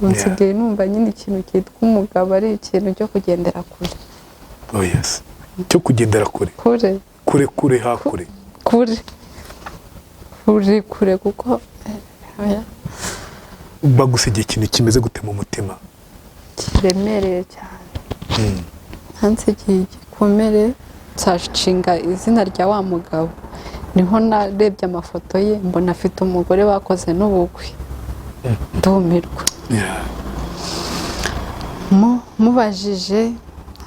nsigaye numva nyine ikintu cyitwa umugabo ari ikintu cyo kugendera kure. Oh yes, cyo kugendera kure kure hakure kure kuko bagusigiye ikintu kimeze gute mu mutima? Kiremereye cyane. Hansigiye gikomere, nsashinga izina rya wa mugabo. Niho narebye amafoto ye mbona afite umugore bakoze n'ubukwe. Ndumirwa. Mubajije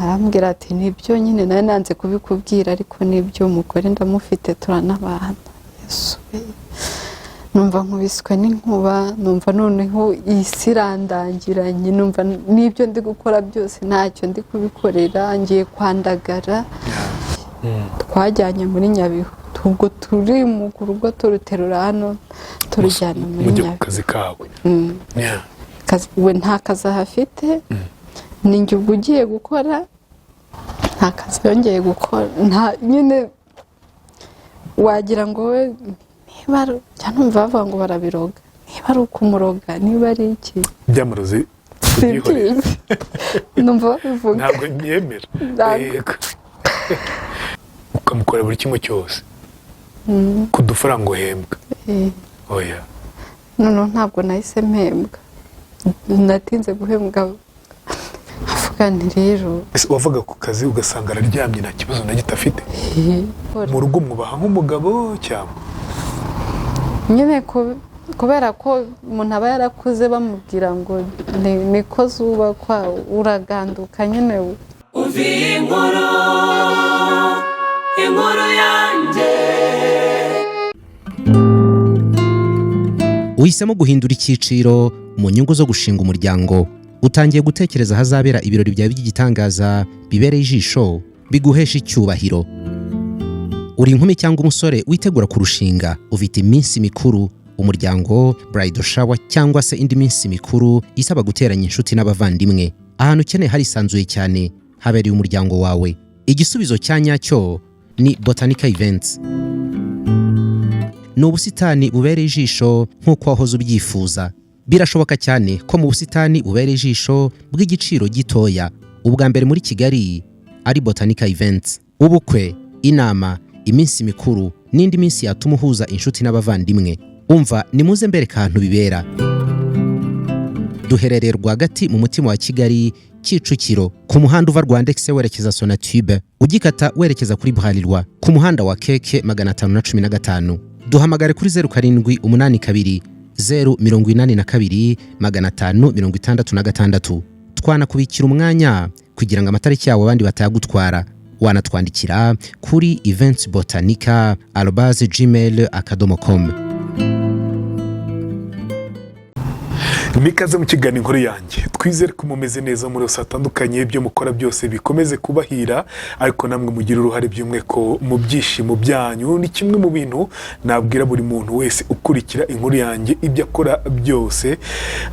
arambwira ati nibyo nyine nari nanze kubikubwira ariko nibyo umugore ndamufite turanabana. Yesu. Numva nkubiswe n'inkuba, numva noneho isi irandangiranye, numva nibyo ndi gukora byose ntacyo ndi kubikorera, ngiye kwandagara. Twajyanye muri Nyabihu, ubwo turi mu rugo turuterura hano turujyana muri Nyabihu. Kazi kawe. We nta kazi ahafite, ninjye ubwo ugiye gukora, nta kazi yongeye gukora, nta nyine wagira ngo we niba numva bavuga ngo barabiroga, niba ari ukumuroga, niba ari iki byamarozi numva babivuga, ntabwo nyemera. Ukamukora buri kimwe cyose ku dufaranga uhembwa. Oya, noneho ntabwo nahise mpembwa, natinze guhembwa. Avuga nti rero wavuga ku kazi ugasanga araryamye nta kibazo na gito afite, mu rugo mwubaha nk'umugabo cyangwa nyine kubera ko umuntu aba yarakuze bamubwira ngo niko zubakwa uraganduka nyine. Uvi inkuru yanjye. Uhisemo guhindura icyiciro mu nyungu zo gushinga umuryango. Utangiye gutekereza hazabera ibirori byawe by'igitangaza bibereye ijisho, biguhesha icyubahiro. Uri inkumi cyangwa umusore witegura kurushinga, ufite iminsi mikuru, umuryango, bridal shower cyangwa se indi minsi mikuru isaba guteranya inshuti n'abavandimwe. Ahantu ukeneye harisanzuye cyane, habereye umuryango wawe. Igisubizo cya nyacyo ni Botanica Events. Ni ubusitani bubereye ijisho nk'uko wahoze ubyifuza. Birashoboka cyane ko mu busitani bubereye ijisho bw'igiciro gitoya, ubwa mbere muri Kigali ari Botanica Events. Ubukwe, inama, iminsi mikuru n'indi minsi yatuma uhuza inshuti n'abavandimwe. Umva nimuze mbereka ahantu bibera. Duherereye rwagati mu mutima wa Kigali, Kicukiro, ku muhanda uva Rwandex werekeza Sonatube, ugikata werekeza kuri Bralirwa, ku muhanda wa Keke 515. Duhamagare kuri 0782 082 566. Twanakubikira umwanya kugira ngo amatariki yawe abandi batayagutwara. Wanatwandikira kuri eventsbotanica@gmail.com. Mikaze mu kiganiro inkuru yanjye. Twizere ko mumeze neza muri yose atandukanye, ibyo mukora byose bikomeze kubahira, ariko namwe mugira uruhare by'umweko mu byishimo byanyu. Ni kimwe mu bintu nabwira buri muntu wese ukurikira inkuru yanjye ibyo akora byose.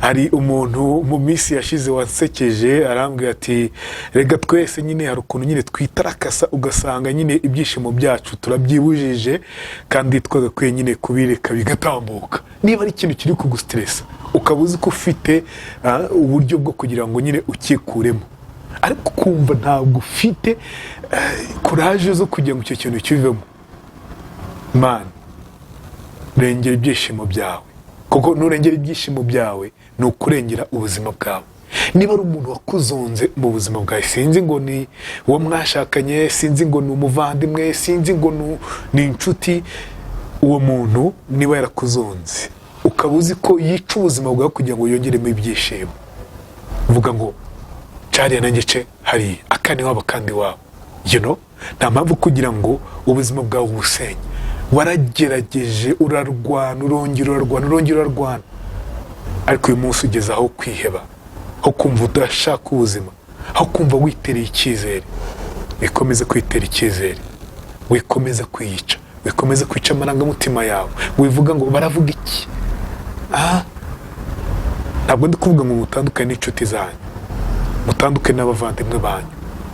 Hari umuntu mu minsi yashize wansekeje arambwira ati rega twese nyine hari ukuntu nyine twitarakasa ugasanga nyine ibyishimo byacu turabyibujije kandi twagakwiye nyine kubireka bigatambuka. Niba ari ikintu kiri kugustressa ukaba uzi ko ufite uburyo bwo kugira ngo nyine ukikuremo, ariko kumva ntabwo ufite courage zo kugira ngo icyo kintu kivemo, man, rengera ibyishimo byawe, kuko nurengera ibyishimo byawe ni ukurengera ubuzima bwawe. Niba ari umuntu wakuzonze mu buzima bwawe, sinzi ngo ni uwo mwashakanye, sinzi ngo ni umuvandimwe, sinzi ngo ni inshuti, uwo muntu niba yarakuzonze ukaba uzi ko yica ubuzima bwawe kugira ngo yongeremo ibyishimo, uvuga ngo cariya nangice hari akane wabo kandi wabo, nta mpamvu kugira ngo ubuzima bwawe busenye. Waragerageje, urarwana, urongera, ariko uyu munsi ugeze aho kwiheba, aho kumva udashaka ubuzima, aho kumva witereye icyizere. Wikomeze kwitera icyizere, wikomeze kwiyica, wikomeze kwica amarangamutima yawe, wivuga ngo baravuga iki. Ntabwo ndi kuvuga ngo mutandukane n'inshuti zanyu, mutandukane n'abavandimwe banyu,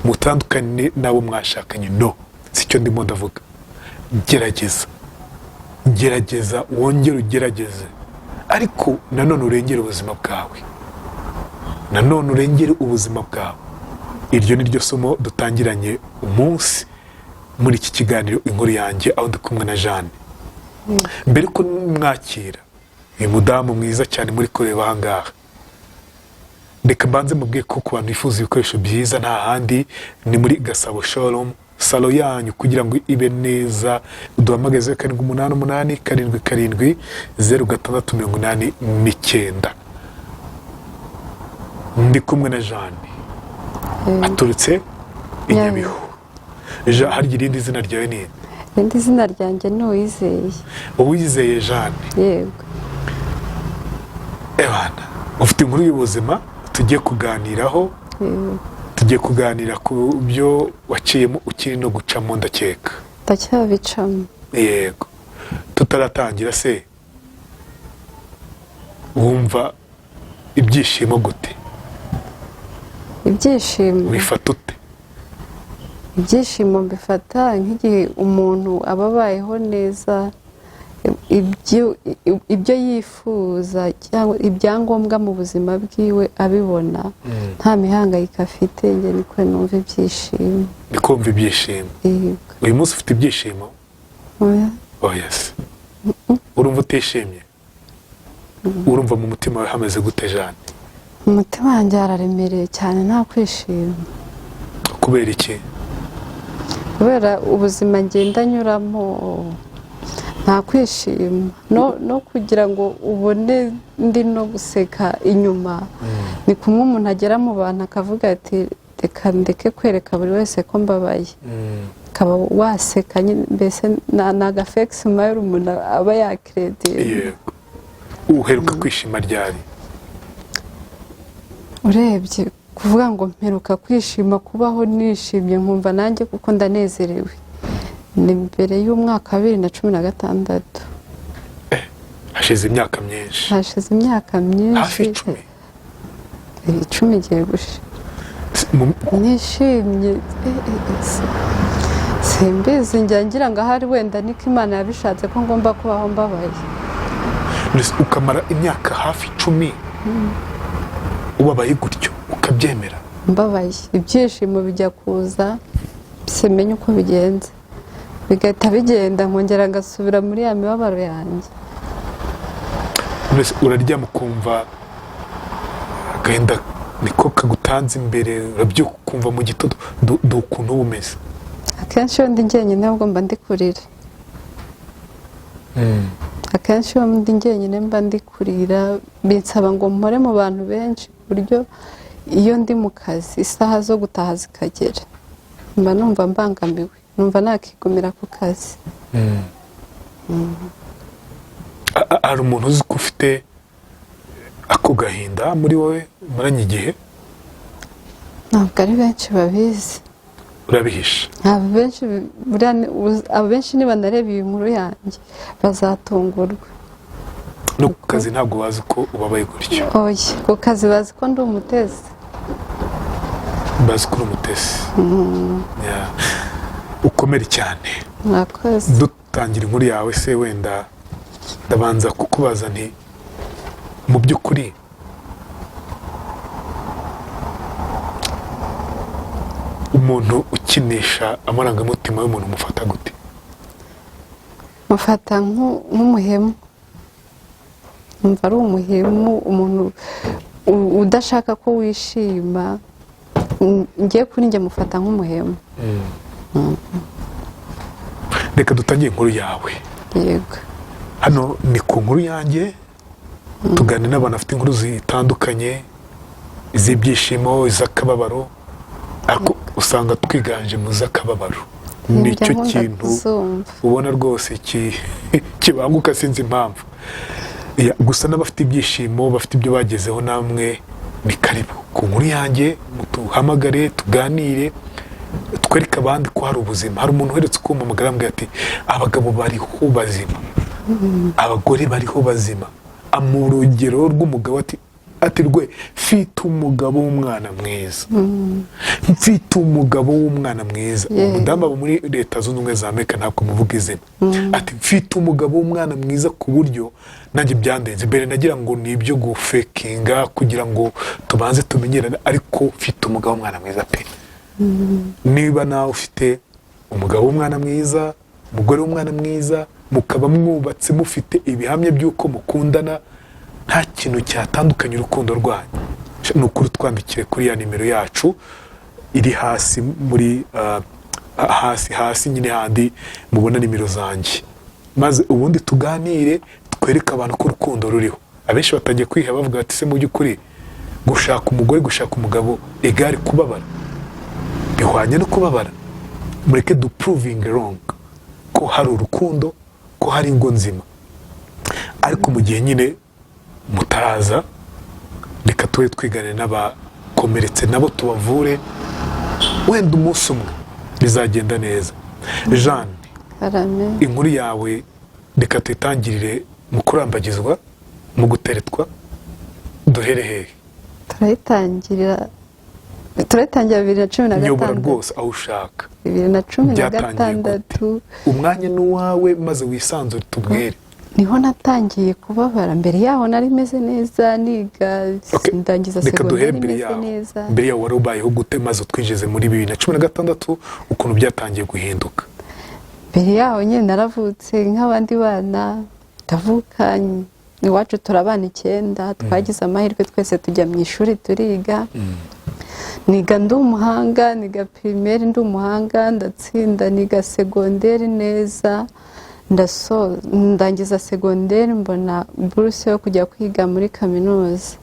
mutandukane n'abo mwashakanye, no, sicyo ndimo ndavuga. Gerageza wongere ugerageze, ariko nanone urengere ubuzima bwawe. nanone urengere ubuzima bwawe. Iryo ni ryo somo dutangiranye umunsi muri iki kiganiro inkuru yanjye, aho ndi kumwe na Jeanne. Mbere ko mwakira uyu mudamu mwiza cyane muri kureba aha ngaha, reka mbanze mubwiye ko ku bantu bifuza ibikoresho byiza nta handi ni muri Gasabo Showroom, salo yanyu kugira ngo ibe neza. Uduhamagaze 788 77 0689. Ndi kumwe na Jeanne aturutse i Nyabihu. Harya irindi zina ryawe ni? Irindi zina ryanjye ni Uwizeye. Uwizeye Jeanne. Yego. Ebana, ufite inkuru y'ubuzima tugiye kuganiraho. Tugiye kuganira ku byo waciyemo ukiri no gucamo ndakeka. Ndacyabicamo. Yego. Tutaratangira se, wumva ibyishimo gute? Ibyishimo Bifata ute? Ibyishimo mbifata nk'igihe umuntu ababayeho neza, ibyo yifuza cyangwa ibyangombwa mu buzima bwiwe abibona, nta mihangayiko afite. Njye niko numva ibyishimo. Ndikumva ibyishimo. Uyu munsi ufite ibyishimo? Yes. Urumva utishimye? Urumva mu mutima wawe hameze gute Jeanne? Umutima wanjye hararemereye cyane, nta kwishima. Kubera iki? Kubera ubuzima ngenda nyuramo, nta kwishima. No kugira ngo ubone ndi no guseka inyuma, ni kumwe umuntu agera mu bantu akavuga ati reka ndeke kwereka buri wese ko mbabaye. Ukaba waseka, mbese ni agafekisi mayiro umuntu aba yakirediye. Yego. Uheruka kwishima ryari? Urebye kuvuga ngo mperuka kwishima, kubaho nishimye nkumva nanjye kuko ndanezerewe, ni mbere y'umwaka 2016. Hashize imyaka myinshi. Hashize imyaka myinshi. Hafi 10. 10 igiye gushira. Nishimye. Simbizi, ngira ngo ahari wenda niko Imana yabishatse ko ngomba kubaho mbabaye. Ukamara imyaka hafi 10 ubabaye gutyo ukabyemera? Mbabaye, ibyishimo bijya kuza simenye uko bigenze, bigahita bigenda nkongera ngasubira muri ya mibabaro yanjye. Uraryama ukumva agahinda niko kagutanze imbere, urabyuka ukumva mu gitondo ukuntu bumeze? Akenshi iyo ndi njyenyine ahubwo mba ndi kurira. Akenshi iyo ndi njyenyine mba ndi kurira, binsaba ngo mpore mu bantu benshi ku buryo iyo ndi mu kazi isaha zo gutaha zikagera mba numva mbangamiwe, numva nakigumira ku kazi. Hari umuntu uzi ko ufite ako gahinda muri wowe maranye igihe? Ntabwo ari benshi babizi. Urabihisha? Abenshi niba nareba iyi nkuru yanjye bazatungurwa. No ku kazi ntabwo bazi ko ubabaye gutyo? Oya, ku kazi bazi ko ndi umutesi. Bazi ko uri umutesi. Ukomere cyane. Murakoze. Dutangira inkuru yawe se, wenda ndabanza kukubaza nti mu by'ukuri umuntu ukinisha amarangamutima y'umuntu mufata gute? Mufata nk'umuhemu. Umva ari umuhemu, umuntu udashaka ko wishima. Ngiye kuri njye mufata nk'umuhemu. Reka dutangiye inkuru yawe. Yego. Hano ni ku nkuru yanjye, tuganira n'abantu bafite inkuru zitandukanye, iz'ibyishimo, iz'akababaro, ariko usanga twiganje mu z'akababaro. Nicyo kintu ubona rwose kibanguka, sinzi impamvu. Gusa n'abafite ibyishimo, bafite ibyo bagezeho, namwe ni karibu ku nkuru yanjye, mutuhamagare tuganire, twereke abandi ko hari ubuzima. Hari umuntu uheretse kumpamagara ambwira ati abagabo bariho bazima, abagore bariho bazima. Mu rugero rw'umugabo ati rwe mfite umugabo w'umwana mwiza, mfite umugabo w'umwana mwiza. Umudamu aba muri Leta Zunze Ubumwe za Amerika, ntabwo muvuga izina, ati mfite umugabo w'umwana mwiza ku buryo nanjye byandenze. Mbere nagira ngo ni ibyo gufekinga kugira ngo tubanze tumenyerane, ariko mfite umugabo w'umwana mwiza pe. Niba nawe ufite umugabo w'umwana mwiza, umugore w'umwana mwiza, mukaba mwubatse mufite ibihamya by'uko mukundana, nta kintu cyatandukanye urukundo rwanyu, ni ukuri twandikire kuri ya nimero yacu iri hasi muri hasi nyine handi mubona nimero zanjye, maze ubundi tuganire twereke abantu ko urukundo ruriho. Abenshi batangiye kwiheba bavuga bati se mu by'ukuri gushaka umugore gushaka umugabo egare kubabara, bihwanye no kubabara. Mureke du proving wrong ko hari urukundo, ko hari ingo nzima, ariko mu gihe nyine mutaraza reka tube twigane n'abakomeretse nabo tubavure, wenda umunsi umwe bizagenda neza. Jeanne, inkuru yawe reka tuyitangirire mu kurambagizwa, mu guteretwa, duhere hehe? turayitangira 2016. Nyobora rwose aho ushaka. 2016 umwanya n'uwawe, maze wisanzure tubwire. Niho natangiye kubabara. Mbere yaho nari meze neza, niga ndangiza segonderi meze neza. Mbere yaho wari ubayeho gute, maze utwinjize muri 2016 ukuntu byatangiye guhinduka? Mbere yaho nyine naravutse nk'abandi bana, ndavuka iwacu turabana 9, twagize amahirwe twese tujya mu ishuri turiga. Niga ndi umuhanga, niga primaire ndi umuhanga, ndatsinda, niga segonderi neza, ndangiza segonderi, mbona buruse yo kujya kwiga muri kaminuza.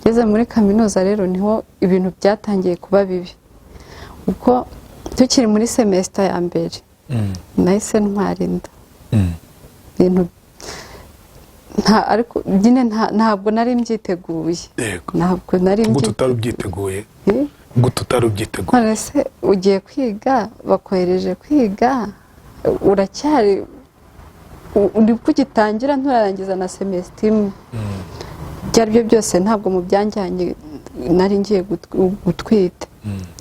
Ngeze muri kaminuza rero niho ibintu byatangiye kuba bibi, uko tukiri muri semester ya mbere nahise ntwara inda. Ibintu ariko nyine ntabwo nari mbyiteguye. Ntabwo nari mbyiteguye. Gute utarubyiteguye? None se ugiye kwiga, bakohereje kwiga, uracyari uri kugitangira nturarangiza na semester imwe. Byari byo byose ntabwo mu byanjyanye nari ngiye gutwita.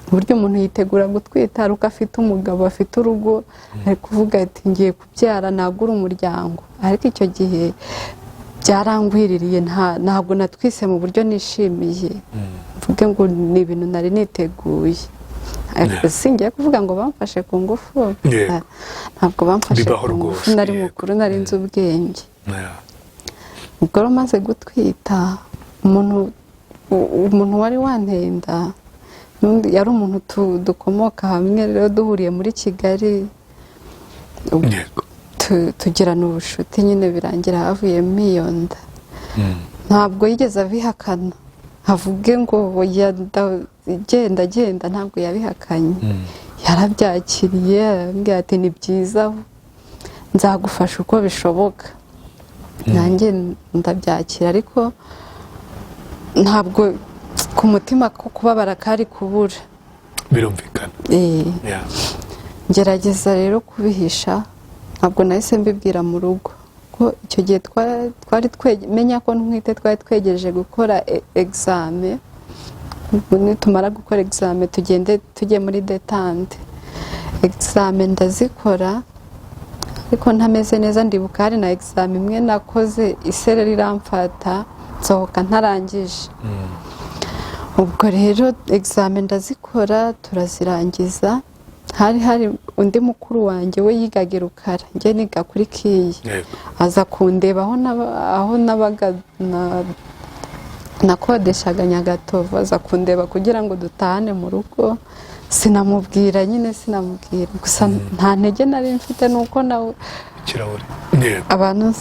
Uburyo umuntu yitegura gutwita ari uko afite umugabo, afite urugo, ari kuvuga ati ngiye kubyara nagura umuryango. Ariko icyo gihe byarangwiririye, ntabwo natwise mu buryo nishimiye, mvuge ngo ni ibintu nari niteguye. Singiye kuvuga ngo bamfashe ku ngufu, ntabwo bamfashe ku ngufu, nari mukuru, nari nzi ubwenge. Ubwo maze gutwita, umuntu wari wanteye inda yari umuntu dukomoka hamwe, rero duhuriye muri Kigali tugirana ubushuti, nyine birangira havuyemo iyo nda. Ntabwo yigeze abihakana, havuge ngo genda, ntabwo yabihakanye. Yarabyakiriye, arambwira ati ni byiza, nzagufasha uko bishoboka. Nanjye ndabyakira, ariko ntabwo ku mutima ko kubabara kari kubura. Birumvikana. Ngerageza rero kubihisha, ntabwo nahise mbibwira mu rugo, ko icyo gihe menya ko ntwite, twari twegereje gukora examen. Nitumara gukora examen tujye muri detente. Examen ndazikora, ariko ntameze neza. Ndibuka hari na examen imwe nakoze isereri iramfata, nsohoka ntarangije. Ubwo rero examen ndazikora, turazirangiza. Hari undi mukuru wanjye, we yigaga i Rukara, njye niga kuri Kiyi. Aza kundeba aho nabaga nakodeshaga Nyagatovu, aza kundeba kugira ngo dutahane mu rugo. Sinamubwira, gusa nta ntege nari mfite, nuko nawe abantu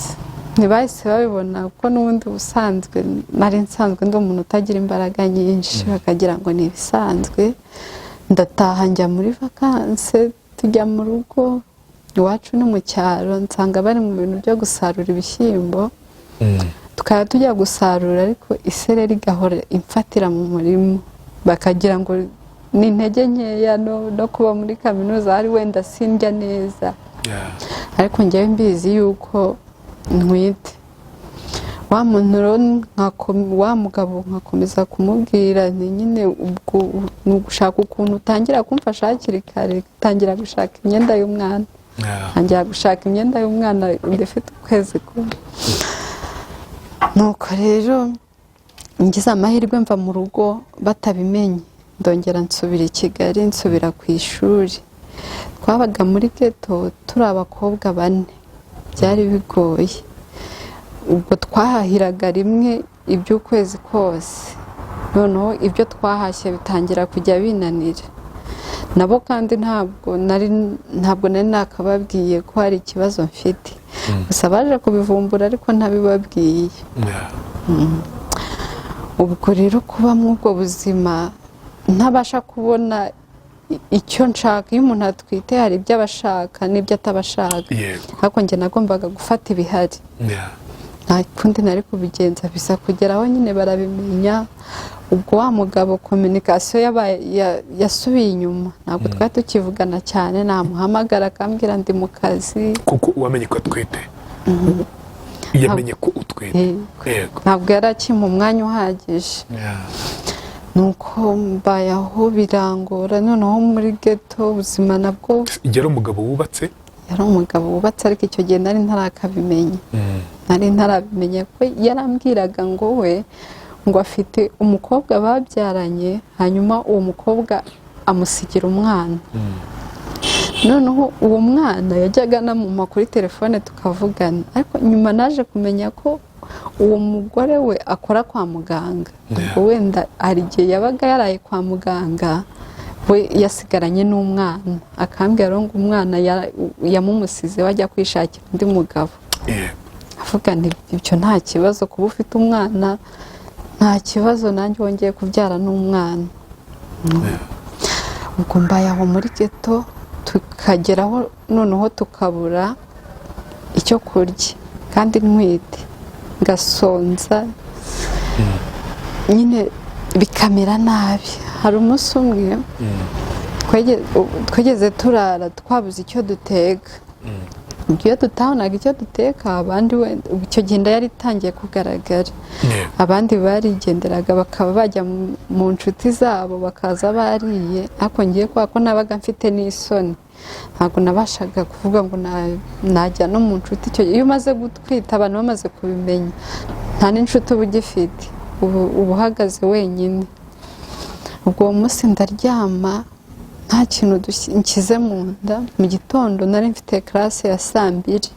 ntibahise babibona, kuko n'ubundi busanzwe nari nsanzwe ndi umuntu utagira imbaraga nyinshi, bakagira ngo ni ibisanzwe. Ndataha njya muri vakanse, tujya mu rugo iwacu no mu cyaro, nsanga bari mu bintu byo gusarura ibishyimbo. Tukaba tujya gusarura, ariko isereri igahora imfatira mu murima, bakagira ngo ni intege nkeya no kuba muri kaminuza, hari wenda sindya neza. Ariko njyewe mbizi yuko ntwite. wa muntu rero wa mugabo nkakomeza kumubwira ni nyine ubwo ni ugushaka ukuntu utangira kumfasha hakiri kare, utangira gushaka imyenda y'umwana, ntangira gushaka imyenda y'umwana ndafite ukwezi kumwe. Nuko rero ngize amahirwe mva mu rugo batabimenye, ndongera nsubira i Kigali, nsubira ku ishuri. Twabaga muri ghetto turi abakobwa 4, byari bigoye. Ubwo twahahiraga rimwe iby'ukwezi kose, noneho ibyo twahashye bitangira kujya binanira. Nabo kandi ntabwo nari nakababwiye ko hari ikibazo mfite, gusa baje kubivumbura ariko ntabibabwiye. Ubwo rero kuba mu ubwo buzima ntabasha kubona icyo nshaka. Iyo umuntu atwite hari ibyo abashaka n'ibyo atabashaka, ariko njye nagombaga gufata ibihari, nta kundi nari kubigenza, bisa kugeraho nyine barabimenya. Ubwo wa mugabo communication yasubiye inyuma, ntabwo twari tukivugana cyane, namuhamagara akambwira ndi mu kazi. Kuko wamenye ko atwite? Yamenye ko utwite? Yego. Ntabwo yari akimpa umwanya uhagije. Nuko mbayaho birangora, noneho muri ghetto ubuzima nabwo. Yari umugabo wubatse? Yari umugabo wubatse, ariko icyo gihe nari ntarakabimenya. Nari ntarabimenye ko yarambwiraga ngo we ngo afite umukobwa babyaranye, hanyuma uwo mukobwa amusigira umwana. Noneho uwo mwana yajyaga namuma kuri telefone tukavugana, ariko nyuma naje kumenya ko uwo mugore we akora kwa muganga. Ubwo wenda hari igihe yabaga yaraye kwa muganga, we yasigaranye n'umwana, akambwira ngo umwana yamumusize wajya kwishakira undi mugabo. Avuga nti ibyo nta kibazo, kuba ufite umwana nta kibazo, nanjye wongeye kubyara n'umwana. Ubwo mbayaho muri ghetto, tukageraho noneho tukabura icyo kurya, kandi ntwite ngasonza, nyine bikamera nabi. Hari umunsi umwe twegeze turara twabuze icyo duteka. Iyo tutabonaga icyo duteka, abandi icyo gihe yari itangiye kugaragara, abandi barigenderaga bakaba bajya mu nshuti zabo bakaza bariye, ariko ngiye ko nabaga mfite n'isoni, ntabwo nabashaga kuvuga ngo najya no mu nshuti. Iyo umaze gutwita abantu bamaze kubimenya, nta n'inshuti uba ugifite, uba uhagaze wenyine. Ubwo uwo munsi ndaryama nta kintu nshyize mu nda. Mu gitondo nari mfite classe ya 2:00,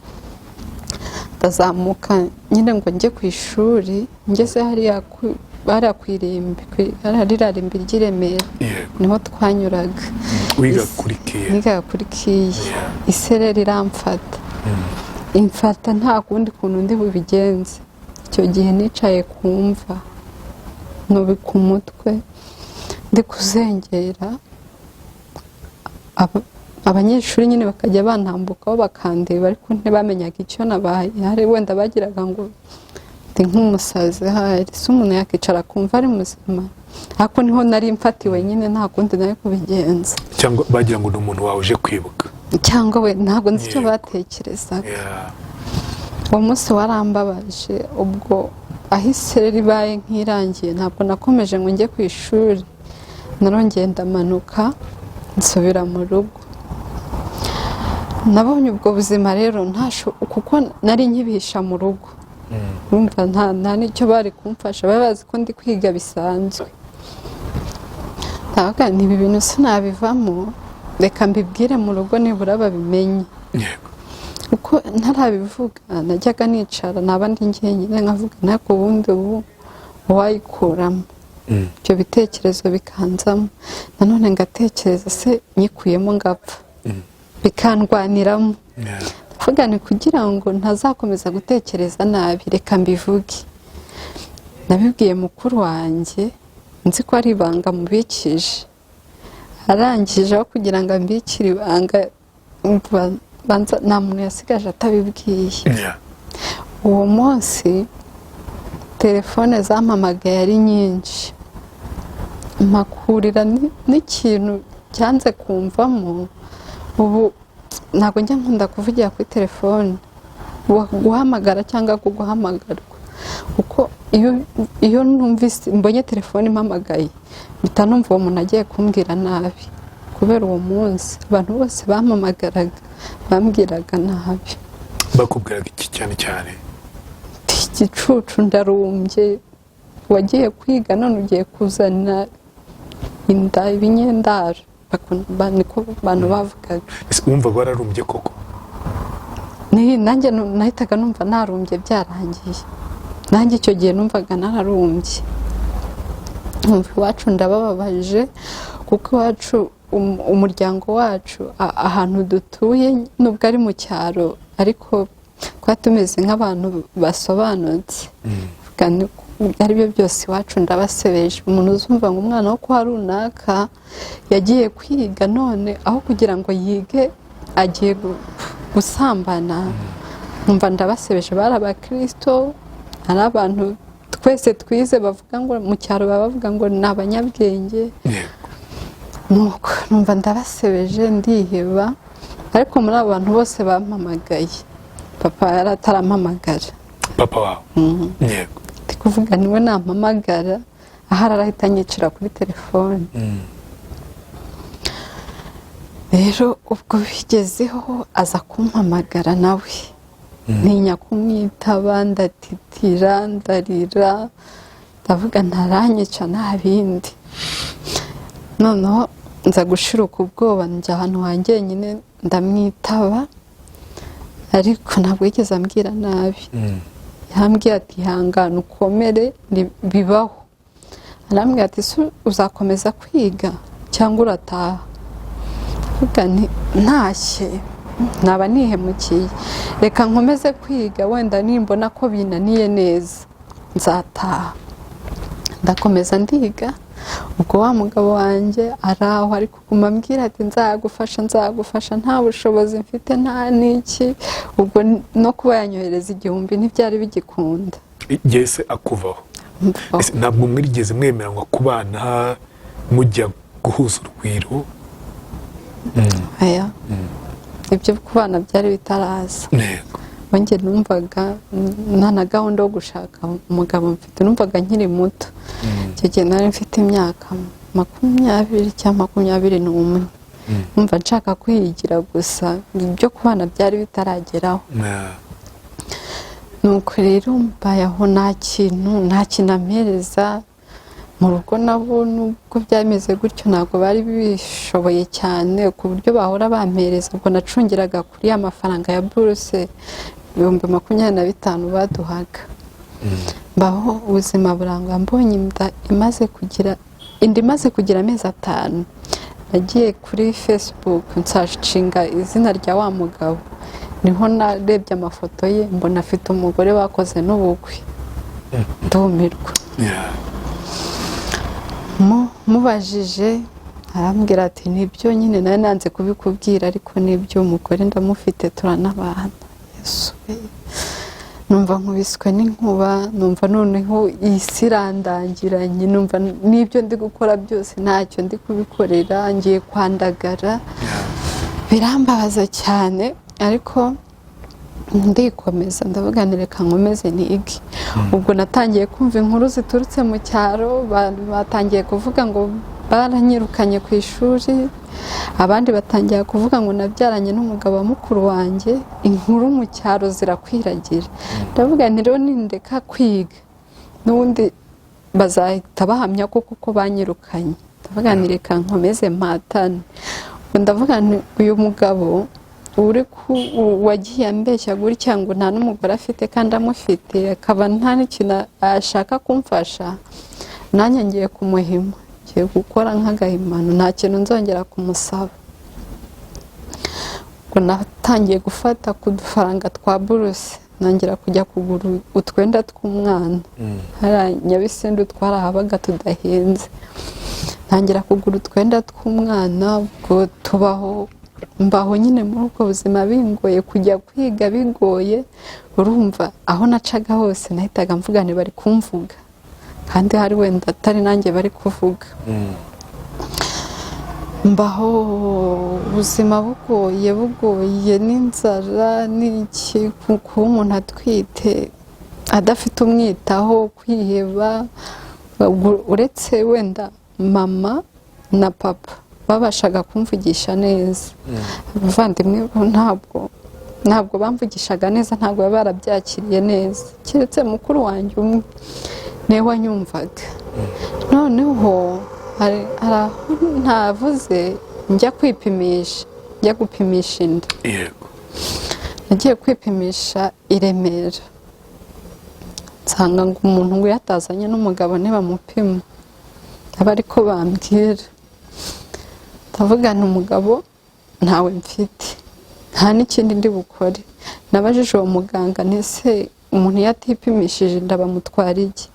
ndazamuka nyine ngo njye ku ishuri. Ngeze hariya ku irimbi, ririya rimbi ry'i Remera, niho twanyuraga. Wiga kuri kiye? Niga kuri kiye. Isereri iramfata, imfata nta kundi kuntu ndi bubigenze. Icyo gihe nicaye kumva nubika umutwe, ndi kuzengera. Abanyeshuri nyine bakajya bantambukaho bakandeba, ariko ntibamenyaga icyo nabaye. Hari wenda bagiraga ngo ndi nk'umusazi, hari se umuntu yakicara kumva ari muzima, ariko niho nari mfatiwe nyine, nta kundi nari kubigenza. Cyangwa bagira ngo ni umuntu wawe uje kwibuka, cyangwa we ntabwo nzi icyo batekerezaga. Uwo munsi warambabaje. Ubwo ahise ribaye nk'irangiye, ntabwo nakomeje ngo njye ku ishuri, narongeye ndamanuka nsubira mu rugo. Nabonye ubwo buzima rero kuko nari nkibihisha mu rugo, nta n'icyo bari kumfasha, bari bazi ko ndi kwiga bisanzwe. Ndavuga nti ibi bintu sinabivamo, reka mbibwire mu rugo nibura babimenye. Kuko ntarabivuga najyaga nicara naba ndi njyenyine nkavuga nako ubundi ubu wayikuramo. Ibyo bitekerezo bikanzamo, nanone ngatekereza se nyikuyemo ngapfa, bikandwaniramo. Kuvuga ni kugira ngo ntazakomeza gutekereza nabi, reka mbivuge. Nabibwiye mukuru wanjye, nzi ko ari ibanga mubikije. Arangije aho kugira ngo ambikire ibanga, nta muntu yasigaje atabibwiye. Uwo munsi telefone zampamagaye ari nyinshi, mpakurira n'ikintu cyanze kumvamo. Ubu ntabwo njya nkunda kuvugira kuri telefone, guhamagara cyangwa guhamagarwa. kuko iyo numvise mbonye telefone impamagaye mpita numva uwo muntu agiye kumbwira nabi, kubera uwo munsi abantu bose bampamagaraga bambwiraga nabi. bakubwiraga iki cyane cyane? Igicucu, ndarumbye, wagiye kwiga none ugiye kuzana inda, ibinyendaro, niko abantu bavugaga. wumvaga wararumbye koko? nanjye nahitaga numva narumbye byarangiye, nanjye icyo gihe numvaga nararumbye. Numva iwacu ndabababaje, kuko iwacu umuryango wacu ahantu dutuye nubwo ari mu cyaro ariko twari tumeze nk'abantu basobanutse. Ari byo byose iwacu ndabasebeje. Umuntu uzumva ngo umwana wo kwa runaka yagiye kwiga, none aho kugira ngo yige agiye gusambana, numva ndabasebeje. Bari abakristo, ari abantu twese twize, bavuga ngo mu cyaro bavuga ngo ni abanyabwenge. Nuko numva ndabasebeje, ndiheba. Ariko muri abo bantu bose bampamagaye, papa yaratarampamagara. Papa wawe? Yego. Ndi kuvuga niwe nampamagara, ahari arahita anyicira kuri telefone. Rero ubwo bigezeho aza kumpamagara nawe, ntinya kumwitaba, ndatitira, ndarira, ndavuga ntaranyica nta bindi. Noneho nza gushiruka ubwoba, njya ahantu hanjye nyine ndamwitaba, ariko ntabwo yigeze ambwira nabi. Yambwiye ati ihangane ukomere, bibaho. Arambwira ati uzakomeza kwiga cyangwa urataha? Ntashye naba nihemukiye, reka nkomeze kwiga, wenda nimbona ko binaniye neza nzataha. Ndakomeza ndiga. Ubwo wa mugabo wanjye araho ari kuguma ambwira ati nzagufasha, nta bushobozi mfite, nta n'iki. Ubwo no kuba yanyohereza 1000 ntibyari bigikunda. Yese akuvaho? Ntabwo mwigeze mwemeranywa kubana mujya guhuza urugwiro? Aya, ibyo kubana byari bitaraza. Wanjye numvaga nta na gahunda yo gushaka umugabo mfite, numvaga nkiri muto. Icyo gihe nari mfite imyaka 20 cyangwa 21. Numva nshaka kwigira gusa, ibyo kubana byari bitarageraho. Nuko rero mbayeho nta kintu ampereza mu rugo. Nabo nubwo byameze gutyo ntabwo bari bishoboye cyane ku buryo bahora bampereza. Ubwo nacungiraga kuri ya mafaranga ya buruse 25,000 baduhaga. Mbaho ubuzima burangwa. Mbonye inda imaze kugira amezi 5, nagiye kuri Facebook nsashinga izina rya wa mugabo. Niho narebye amafoto ye, mbona afite umugore bakoze n'ubukwe. Ndumirwa. Mubajije arambwira ati nibyo nyine nari nanze kubikubwira, ariko nibyo, umugore ndamufite, turanabana. Yesu, numva nkubiswe n'inkuba, numva noneho isi irandangiranye, numva n'ibyo ndi gukora byose ntacyo ndi kubikorera, ngiye kwandagara. Birambabaza cyane, ariko ndikomeza, ndavuga reka nkomeze nige. Ubwo natangiye kumva inkuru ziturutse mu cyaro, batangiye kuvuga ngo baranyirukanye ku ishuri, abandi batangiye kuvuga ngo nabyaranye n'umugabo wa mukuru wanjye. Inkuru mu cyaro zirakwiragira. Ndavuga rero nindeka kwiga n'ubundi bazahita bahamya ko kuko banyirukanye. Ndavuga reka nkomeze mpatane. Ndavuga uyu mugabo wagiye ambeshya gutya ngo nta n'umugore afite kandi amufite, akaba nta n'ikintu ashaka kumfasha, nanjye ngiye kumuhima, ngiye gukora nk'agahimano, nta kintu nzongera kumusaba. Ubwo natangiye gufata ku dufaranga twa buruse, nangira kujya kugura utwenda tw'umwana. Hari Nyabisindu twarahabaga tudahenze. Ntangira kugura utwenda tw'umwana. Ubwo mbaho nyine muri ubwo buzima bingoye, kujya kwiga bigoye. Urumva aho nacaga hose nahitaga mvuga bari kumvuga, kandi hari wenda atari nanjye bari kuvuga. Mbaho ubuzima bugoye n'inzara n'iki, kuko umuntu atwite adafite umwitaho, kwiheba, uretse wenda mama na papa babashaga kumvugisha neza. Abavandimwe ntabwo bamvugishaga neza, ntabwo baba barabyakiriye neza, keretse mukuru wanjye umwe niwe wanyumvaga. Noneho hari aho ntavuze njya gupimisha inda. Yego. Nagiye kwipimisha i Remera, nsanga ngo umuntu ngo yatazanye n'umugabo ntibamupima, aba ariko bambwira. Ndavuga nti umugabo ntawe mfite, nta n'ikindi ndi bukore. Nabajije uwo muganga nti ese umuntu yatipimishije inda bamutwara iki?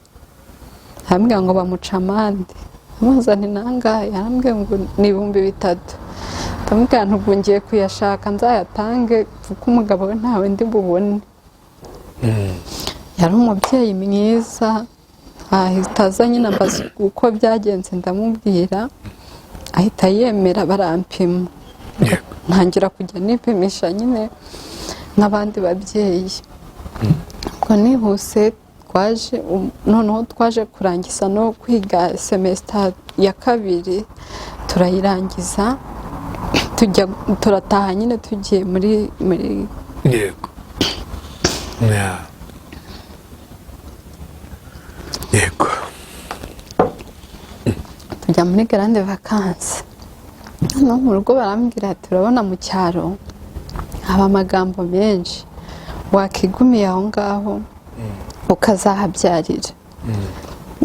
Arambwira ngo bamuca amande. Amuzana nangahe? Arambwira ngo ni 3,000. Ndamubwira nti ubwo ngiye kuyashaka nzayatange kuko umugabo we ntawe ndi bubone. Yari umubyeyi mwiza, ahita aza nyine ambaza uko byagenze, ndamubwira, ahita yemera barampima. Ntangira kujya nipimisha nyine nk'abandi babyeyi. Ubwo nihuse noneho twaje kurangiza no kwiga semester ya 2 turayirangiza, turataha nyine tugiye muri Yego. Yego. tujya muri grande vacances. No mu rugo barambwira ati urabona mu cyaro haba amagambo menshi, wakigumiye aho ngaho ukazahabyarira.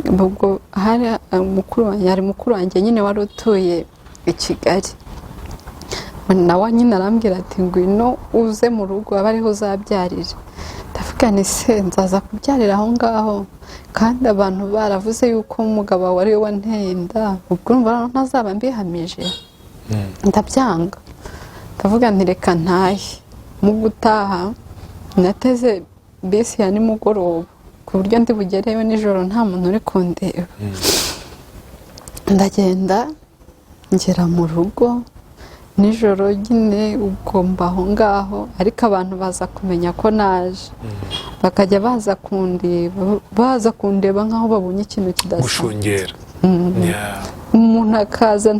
Ubwo hari mukuru wanjye nyine wari utuye i Kigali, nawe nyine arambwira ati ngwino uze mu rugo aba ariho uzabyarira. Ndavuga nti se nzaza kubyarira aho ngaho kandi abantu baravuze yuko umugabo wawe ari we wanteye inda, ubwo urumva ntazaba mbihamije? Ndabyanga. Ndavuga nti reka ntahe. Mu gutaha nateze bisi ya nimugoroba ku buryo ndi bugereyo nijoro nta muntu uri kundeba. Ndagenda ngera mu rugo nijoro nyine, ubwo mbaho ngaho, ariko abantu baza kumenya ko naje, bakajya baza kundeba nk'aho babonye ikintu kidasanzwe, gushungera. umuntu akaza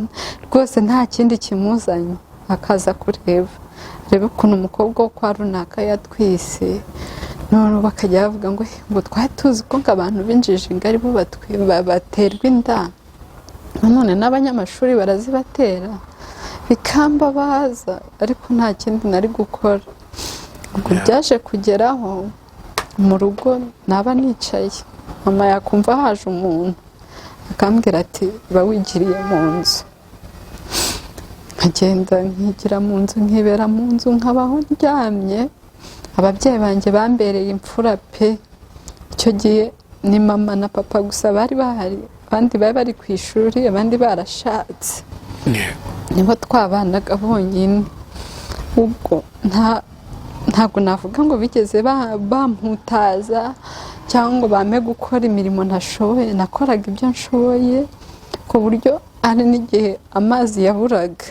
rwose nta kindi kimuzanye, akaza kureba ukuntu umukobwa wo kwa runaka yatwise. None bakajya bavuga ngo twari tuzi ko abantu b'injiji ngo aribo baterwa inda, none n'abanyamashuri barazibatera, bikambabaza, ariko nta kindi nari gukora. Ubwo byaje kugeraho mu rugo naba nicaye, mama yakumva haje umuntu akambwira ati ba wigiriye mu nzu. Nkagenda nkigira mu nzu, nkibera mu nzu, nkabaho ndyamye. Ababyeyi banjye bambereye imfura pe. Icyo gihe ni mama na papa gusa bari bahari, abandi bari bari ku ishuri, abandi barashatse, nibo twabanaga bonyine. Ubwo ntabwo navuga ngo bigeze bamputaza cyangwa ngo bame gukora imirimo ntashoboye. Nakoraga ibyo nshoboye, ku buryo ari n'igihe amazi yaburaga,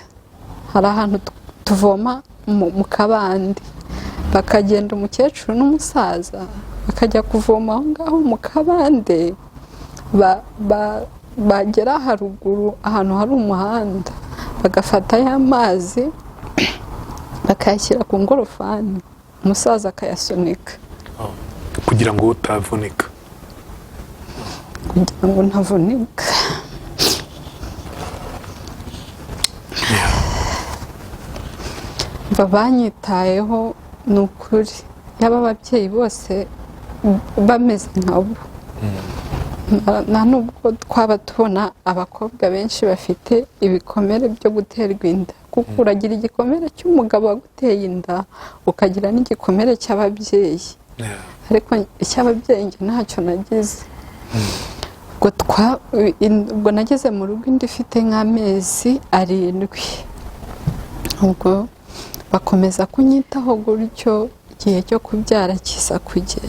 hari ahantu tuvoma mu kabande, bakagenda umukecuru n'umusaza bakajya kuvoma aho ngaho mu kabande, bagera haruguru ahantu hari umuhanda, bagafata ya mazi bakayashyira ku ngorofani, umusaza akayasunika kugira ngo utavunika. kugira ngo ntavunika. Banyitayeho ni ukuri, yaba ababyeyi bose bameze nkabo. Nta nubwo twaba tubona abakobwa benshi bafite ibikomere byo guterwa inda, kuko uragira igikomere cy'umugabo waguteye inda, ukagira n'igikomere cy'ababyeyi, ariko icy'ababyeyi njye ntacyo nagize. Ubwo nageze mu rugo indi ifite nk'amezi 7, ubwo bakomeza kunyitaho gutyo. Igihe cyo kubyara kiza kugera,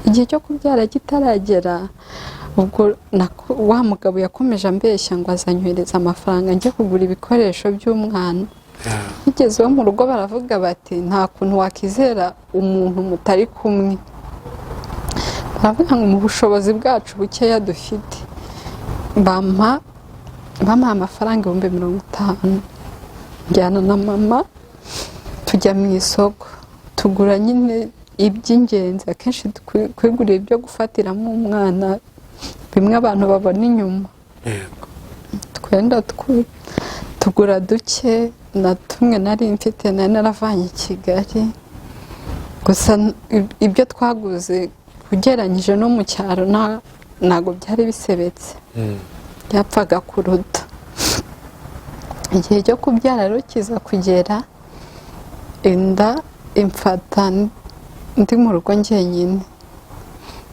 igihe cyo kubyara kitaragera, ubwo wa mugabo yakomeje ambeshya ngo azanyohereza amafaranga njye kugura ibikoresho by'umwana. Bigezeho mu rugo baravuga bati nta kuntu wakizera umuntu mutari kumwe. baravuga ngo mu bushobozi bwacu bukeya dufite bampaye amafaranga 50,000 njyana na mama tujya mu isoko tugura nyine iby'ingenzi akenshi kwigurira ibyo gufatiramo umwana bimwe abantu babona inyuma twenda tugura duke na tumwe nari mfite naravanye i Kigali gusa ibyo twaguze ugereranyije no mu cyaro ntabwo byari bisebetse byapfaga kuruta igihe cyo kubyara rero kiza kugera inda imfata ndi mu rugo njyenyine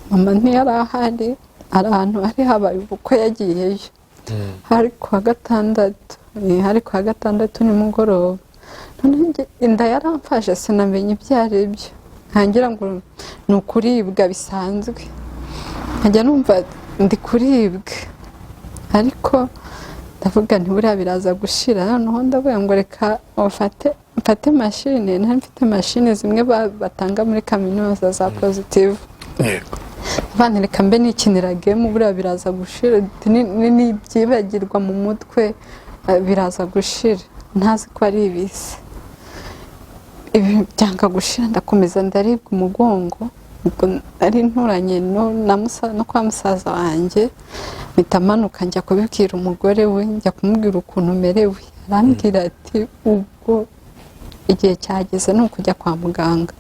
mama ntiyari ahari ari ahantu hari habaye ubukwe yagiyeyo hari kuwa gatandatu nimugoroba inda yaramfashe sinamenye ibyo ari byo ntangira ngo ni ukuribwa bisanzwe nkajya numva ndi kuribwa ariko ndavuga ntiburiya biraza gushira noneho ndavuga ngo reka mfate mashine nari mfite mashine zimwe batanga muri kaminuza za positive abana reka mbe nikinira game buriya biraza gushira n'ibyibagirwa mu mutwe biraza gushira ntazi ko ari ibisi ibi byanga gushira ndakomeza ndaribwa umugongo ari nturanye no kwa musaza wanjye mitamanuka njya kubibwira umugore we njya kumubwira ukuntu merewe arambwira ati ubwo igihe cyageze no kujya kwa muganga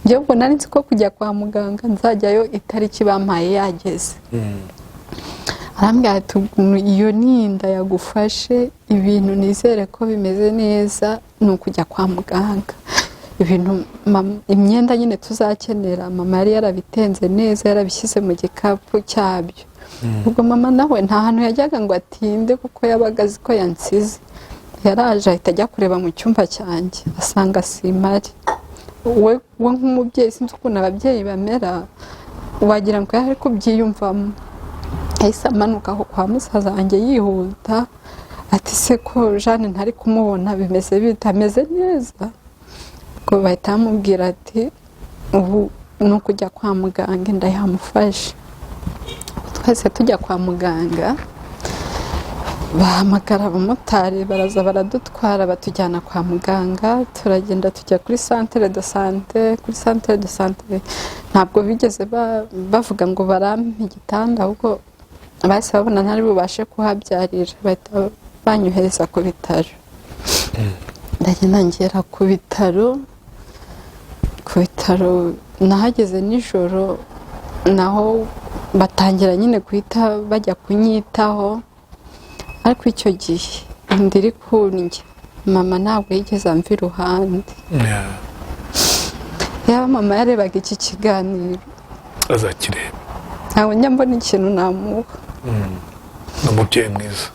njye ubwo nari nzi ko kujya kwa muganga nzajyayo itariki bampaye yageze arambwira ati iyo ninda yagufashe ibintu nizere ko bimeze neza ni ukujya kwa muganga ibintu imyenda nyine tuzakenera mama yari yarabitenze neza yarabishyize mu gikapu cyabyo ubwo mama nawe nta hantu yajyaga ngo atinde kuko yabaga azi ko yansize yaraje ahita ajya kureba mu cyumba cyanjye asanga simari we nk'umubyeyi sinzi ukuntu ababyeyi bamera wagira ngo yari kubyiyumvamo ahise amanuka aho kwa musaza wanjye yihuta ati se ko Jeanne ntari kumubona bimeze bitameze neza ngo bahita bamubwira ati ubu ni ukujya kwa muganga inda yamufashe twese tujya kwa muganga bahamagara abamotari baraza baradutwara batujyana kwa muganga turagenda tujya kuri centre de santé ntabwo bigeze bavuga ngo barampe igitanda ahubwo bahise babona ntari bubashe kuhabyarira bahita banyuhereza ku bitaro ndagenda ngera ku bitaro nahageze nijoro naho batangira nyine guhita bajya kunyitaho ariko icyo gihe inda iri kundya mama ntabwo yigeze amva iruhande yaba mama yarebaga iki kiganiro azakireba ntabwo njya mbona ikintu namuha ni umubyeyi mwiza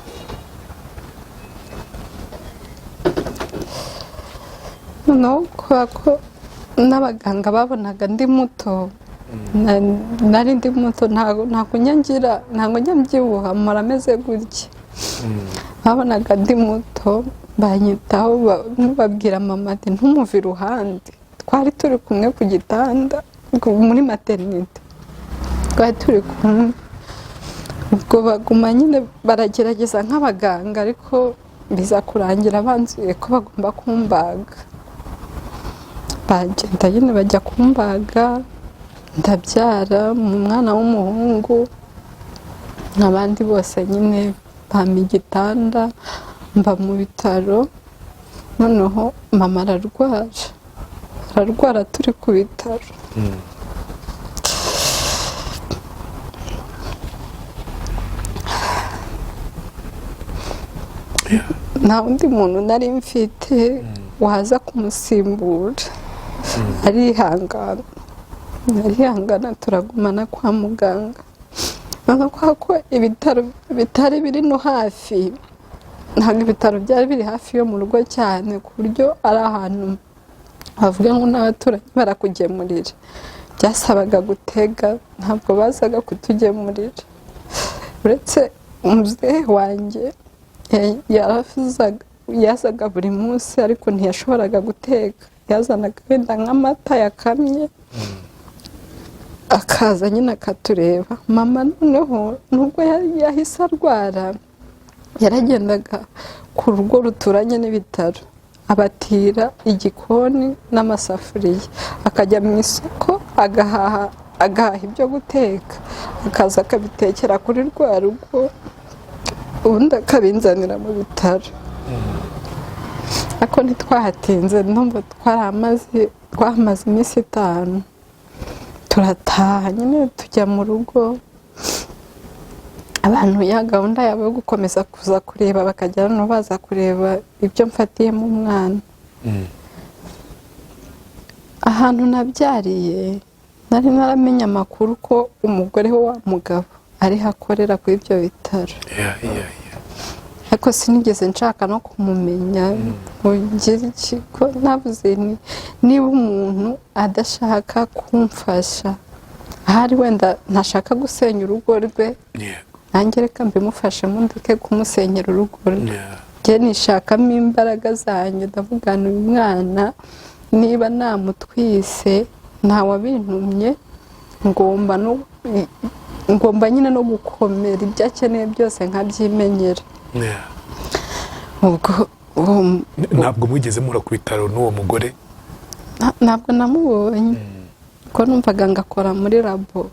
noneho kubera ko n'abaganga babonaga ndi muto nari ndi muto ntabwo njya mbyibuha mpora ameze gutya babonaga ndi muto banyitaho babwira mama ati ntumuve iruhande twari turi kumwe ku gitanda muri maternité twari turi kumwe ubwo baguma nyine baragerageza nk'abaganga ariko biza kurangira banzuye ko bagomba kumbaga bagenda nyine bajya kumbaga ndabyara mu mwana w'umuhungu nk'abandi bose nyine bampa igitanda mba mu bitaro noneho mama ararwara turi ku bitaro nta undi muntu nari mfite waza kumusimbura arihangana turagumana kwa muganga kubera ko ibitaro bitari biri no hafi ntabwo ibitaro byari biri hafi yo mu rugo cyane ku buryo ari ahantu bavuga ngo n'abaturanyi barakugemurira byasabaga gutega ntabwo bazaga kutugemurira uretse umuzehe wanjye yazaga buri munsi ariko ntiyashoboraga guteka yazanaga wenda nk'amata yakamye akaza nyine akatureba. Mama noneho nubwo yahise arwara, yaragendaga ku rugo ruturanye n'ibitaro, abatira igikoni n'amasafuriya, akajya mu isoko agahaha ibyo guteka, akaza akabitekera kuri rwa rugo, ubundi akabinzanira mu bitaro. Ariko ntitwahatinze, ndumva twahamaze iminsi 5. Turataha nyine tujya mu rugo, abantu ya gahunda yabo yo gukomeza kuza kureba, bakajya no baza kureba ibyo mfatiyemo umwana. Ahantu nabyariye nari naramenye amakuru ko umugore wa mugabo ari hakorera kuri ibyo bitaro. Ariko sinigeze nshaka no kumumenya ngire ko nabuze niba umuntu adashaka kumfasha, ahari wenda ntashaka gusenya urugo rwe, nanjye reka mbimufashemo ndeke kumusenyera urugo rwe. Njye nishakamo imbaraga zanjye, ndavugana uyu mwana niba namutwise ntawabintumye, ngomba nyine no gukomera ibyo akeneye byose nkabyimenyera. Ntabwo mwigeze mura ku bitaro n'uwo mugore? Ntabwo namubonye, kuko numvaga ngakora muri labo.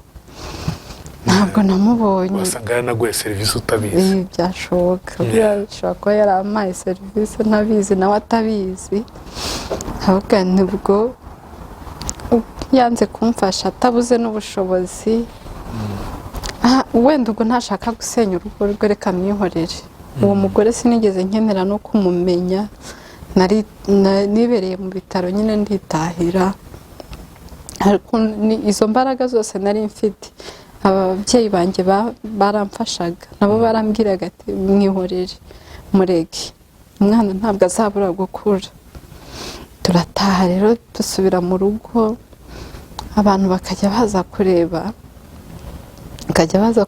Ntabwo namubonye. Wasanga yaranaguye serivisi utabizi? Byashoboka, birashobora kuba yarampaye serivisi ntabizi nawe atabizi. Ahubwo nibwo yanze kumfasha, atabuze n'ubushobozi. Wenda ubwo ntashaka gusenya urugo rwe, reka mwihorere. Uwo mugore sinigeze nkenera no kumumenya, nibereye mu bitaro nyine nditahira. Ariko izo mbaraga zose nari mfite, ababyeyi banjye baramfashaga, nabo barambwiraga ati mwihorere, mureke, umwana ntabwo azabura gukura. Turataha rero dusubira mu rugo, abantu bakajya baza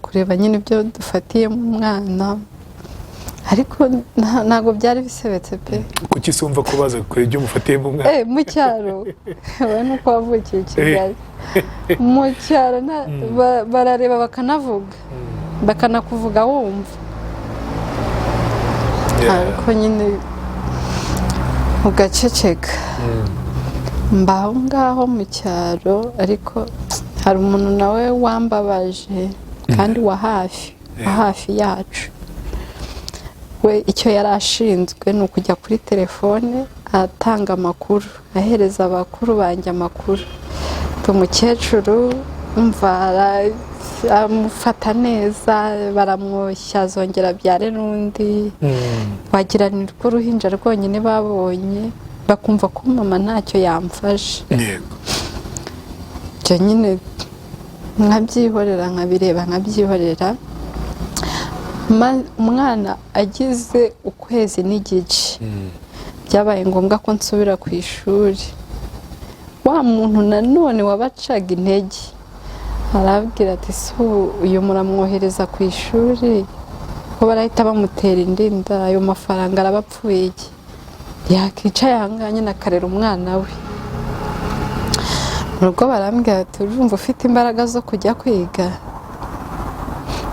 kureba nyine ibyo dufatiyemo umwana. Ariko ntabwo byari bisebetse pe. Kuki se wumva ko baza kureba ibyo mufatiyemo umwana? Mu cyaro, wowe nuko wavukiye i Kigali, mu cyaro barareba bakanavuga, bakanakuvuga wumva. Ariko nyine ugaceceka. Mbaho ngaho mu cyaro, ariko hari umuntu nawe wambabaje kandi wa hafi yacu. We icyo yari ashinzwe ni ukujya kuri telefone atanga amakuru, ahereza abakuru banjye amakuru. Umukecuru amufata neza, baramwoshya, azongera abyare n'undi. Wagira ni rwo ruhinja rwonyine babonye, bakumva ko mama ntacyo yamfashe. Ibyo nyine nkabyihorera, nkabireba nkabyihorera. Umwana agize ukwezi n'igice, byabaye ngombwa ko nsubira ku ishuri. Wa muntu nanone wabacaga intege arabwira ati se uyu muramwohereza ku ishuri ko barahita bamutera indinda, ayo mafaranga arabapfuye iki? Yakica yanganye nakarera umwana we. Mu rugo barambwira ati urumva ufite imbaraga zo kujya kwiga?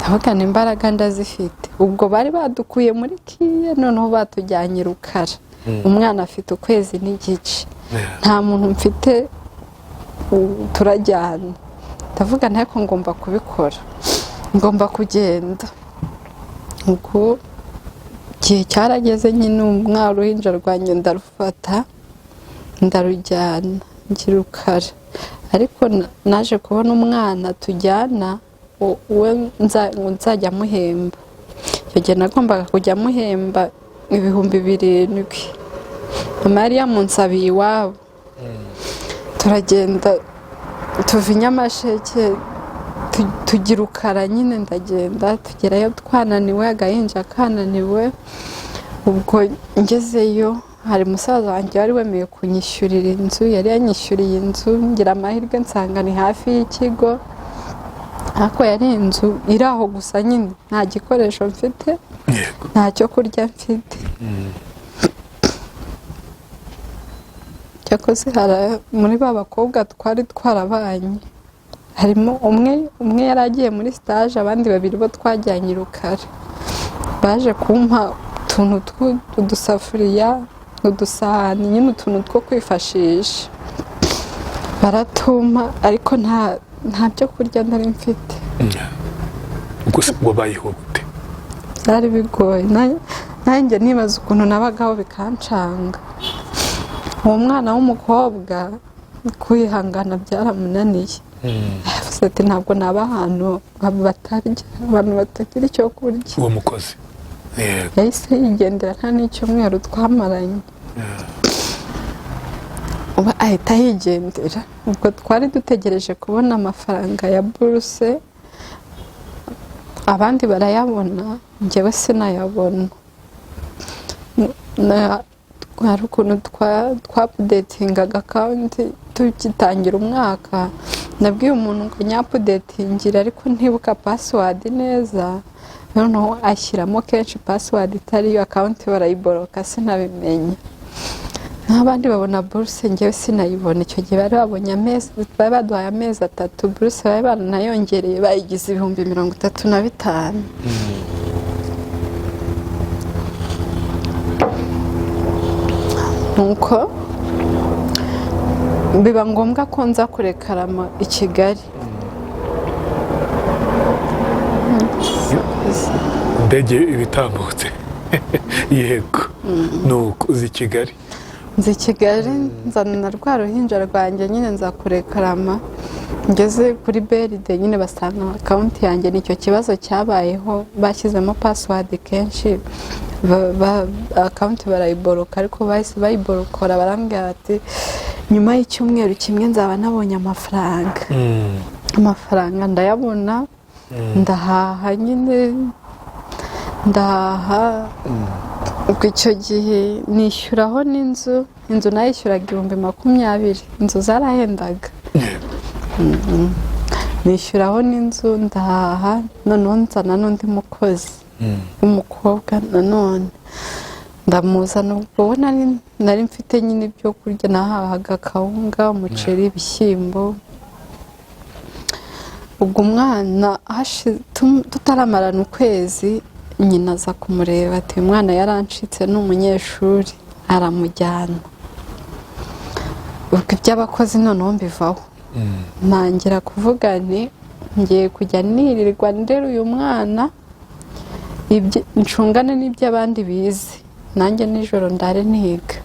Abagana imbaraga ndazifite. Ubwo bari badukuye muri kiye, noneho batujyanye Rukara. Umwana afite ukwezi n'igice, nta muntu mfite, turajyana. Ndavuga ntako ngomba kubikora, ngomba kugenda. Ubwo igihe cyarageze, nyine umwana uruhinja rwanjye ndarufata ndarujyana njya Rukara. Ariko naje kubona umwana tujyana we nzajya muhemba. Icyo gihe nagombaga kujya muhemba 7,000. Mama yari yamunsabiye iwabo. Turagenda tuva i Nyamasheke tujya Rukara, nyine ndagenda tugerayo twananiwe, agahinja kananiwe. Ubwo ngezeyo hari musaza wanjye wari wemeye kunyishyurira inzu, yari yanyishyuriye inzu. Ngira amahirwe nsanga ni hafi y'ikigo, ariko yari inzu iri aho gusa, nyine nta gikoresho mfite, nta cyo kurya mfite. Cyakoze muri ba bakobwa twari twarabanye, harimo umwe yari agiye muri stage, abandi babiri bo twajyanye i Rukara, baje kumpa utuntu tw'udusafuriya, udusahani, nyine utuntu two kwifashisha, baratuma ariko nta byo kurya nari mfite. ubwo se wabayeho gute? Byari bigoye, nanjye nibaza ukuntu nabagaho bikancanga. Uwo mwana w'umukobwa kwihangana byaramunaniye, yavuze ati ntabwo naba ahantu batarya, abantu batagira icyo kurya. uwo mukozi yahise yigendera, nta n'icyumweru twamaranye, uba ahita yigendera. ubwo twari dutegereje kubona amafaranga ya buruse, abandi barayabona, njyewe sinayabona. hari ukuntu twapudetingaga akawunti tugitangira umwaka, nabwiye umuntu ngo nyapudetingire ariko ntibuka pasiwadi neza, noneho ashyiramo kenshi pasiwadi itariyo, akawunti barayiboroka sinabimenya. n'abandi babona buruse, njyewe sinayibona. icyo gihe bari babonye bari baduhaye amezi 3, buruse bari baranayongereye, bayigize 35,000. nuko biba ngombwa ko nza kurekarama i Kigali. indege ibitambutse yego. nuko uzi Kigali? nzi Kigali, nzana na rwa ruhinja rwanjye, nyine nza kurekarama. ngeze kuri beride nyine basanga akawunti yanjye, nicyo kibazo cyabayeho, bashyizemo pasiwadi kenshi, akawunti barayiboroka, ariko bahise bayiborokora, barambwira ati nyuma y'icyumweru kimwe nzaba nabonye amafaranga. amafaranga ndayabona, ndahaha nyine, ndahaha. ubwo icyo gihe nishyuraho n'inzu, nayishyuraga 20,000, inzu zarahendaga. nishyuraho n'inzu, ndahaha, noneho nzana n'undi mukozi w'umukobwa, nanone ndamuzana. ubwo nari mfite nyine ibyo kurya, nahahaga akawunga, umuceri, ibishyimbo. ubwo umwana tutaramarana ukwezi, nyina aza kumureba ati umwana yarancitse, ni umunyeshuri, aramujyana. ubwo iby'abakozi noneho mbivaho, ntangira kuvuga nti ngiye kujya nirirwa ndera uyu mwana, ncungane n'iby'abandi bize, nanjye nijoro ndare niga.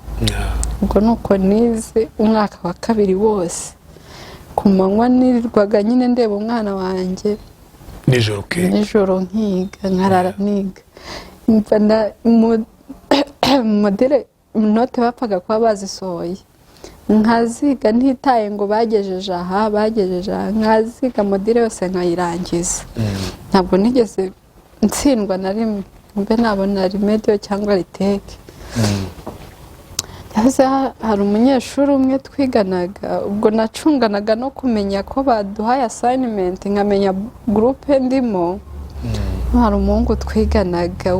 ubwo nuko nize umwaka wa 2 wose, ku manywa nirirwaga nyine ndeba umwana wanjye, nijoro nkiga, nkarara niga. modere note bapfaga kuba bazisohoye, nkaziga ntitaye ngo bagejeje aha, nkaziga modere yose nkayirangiza. ntabwo nigeze ntsindwa na rimwe, mbe nabona remedio cyangwa riteke. hari umunyeshuri umwe twiganaga, ubwo nacunganaga no kumenya ko baduhaye assignment, nkamenya groupe ndimo. hari umuhungu twiganaga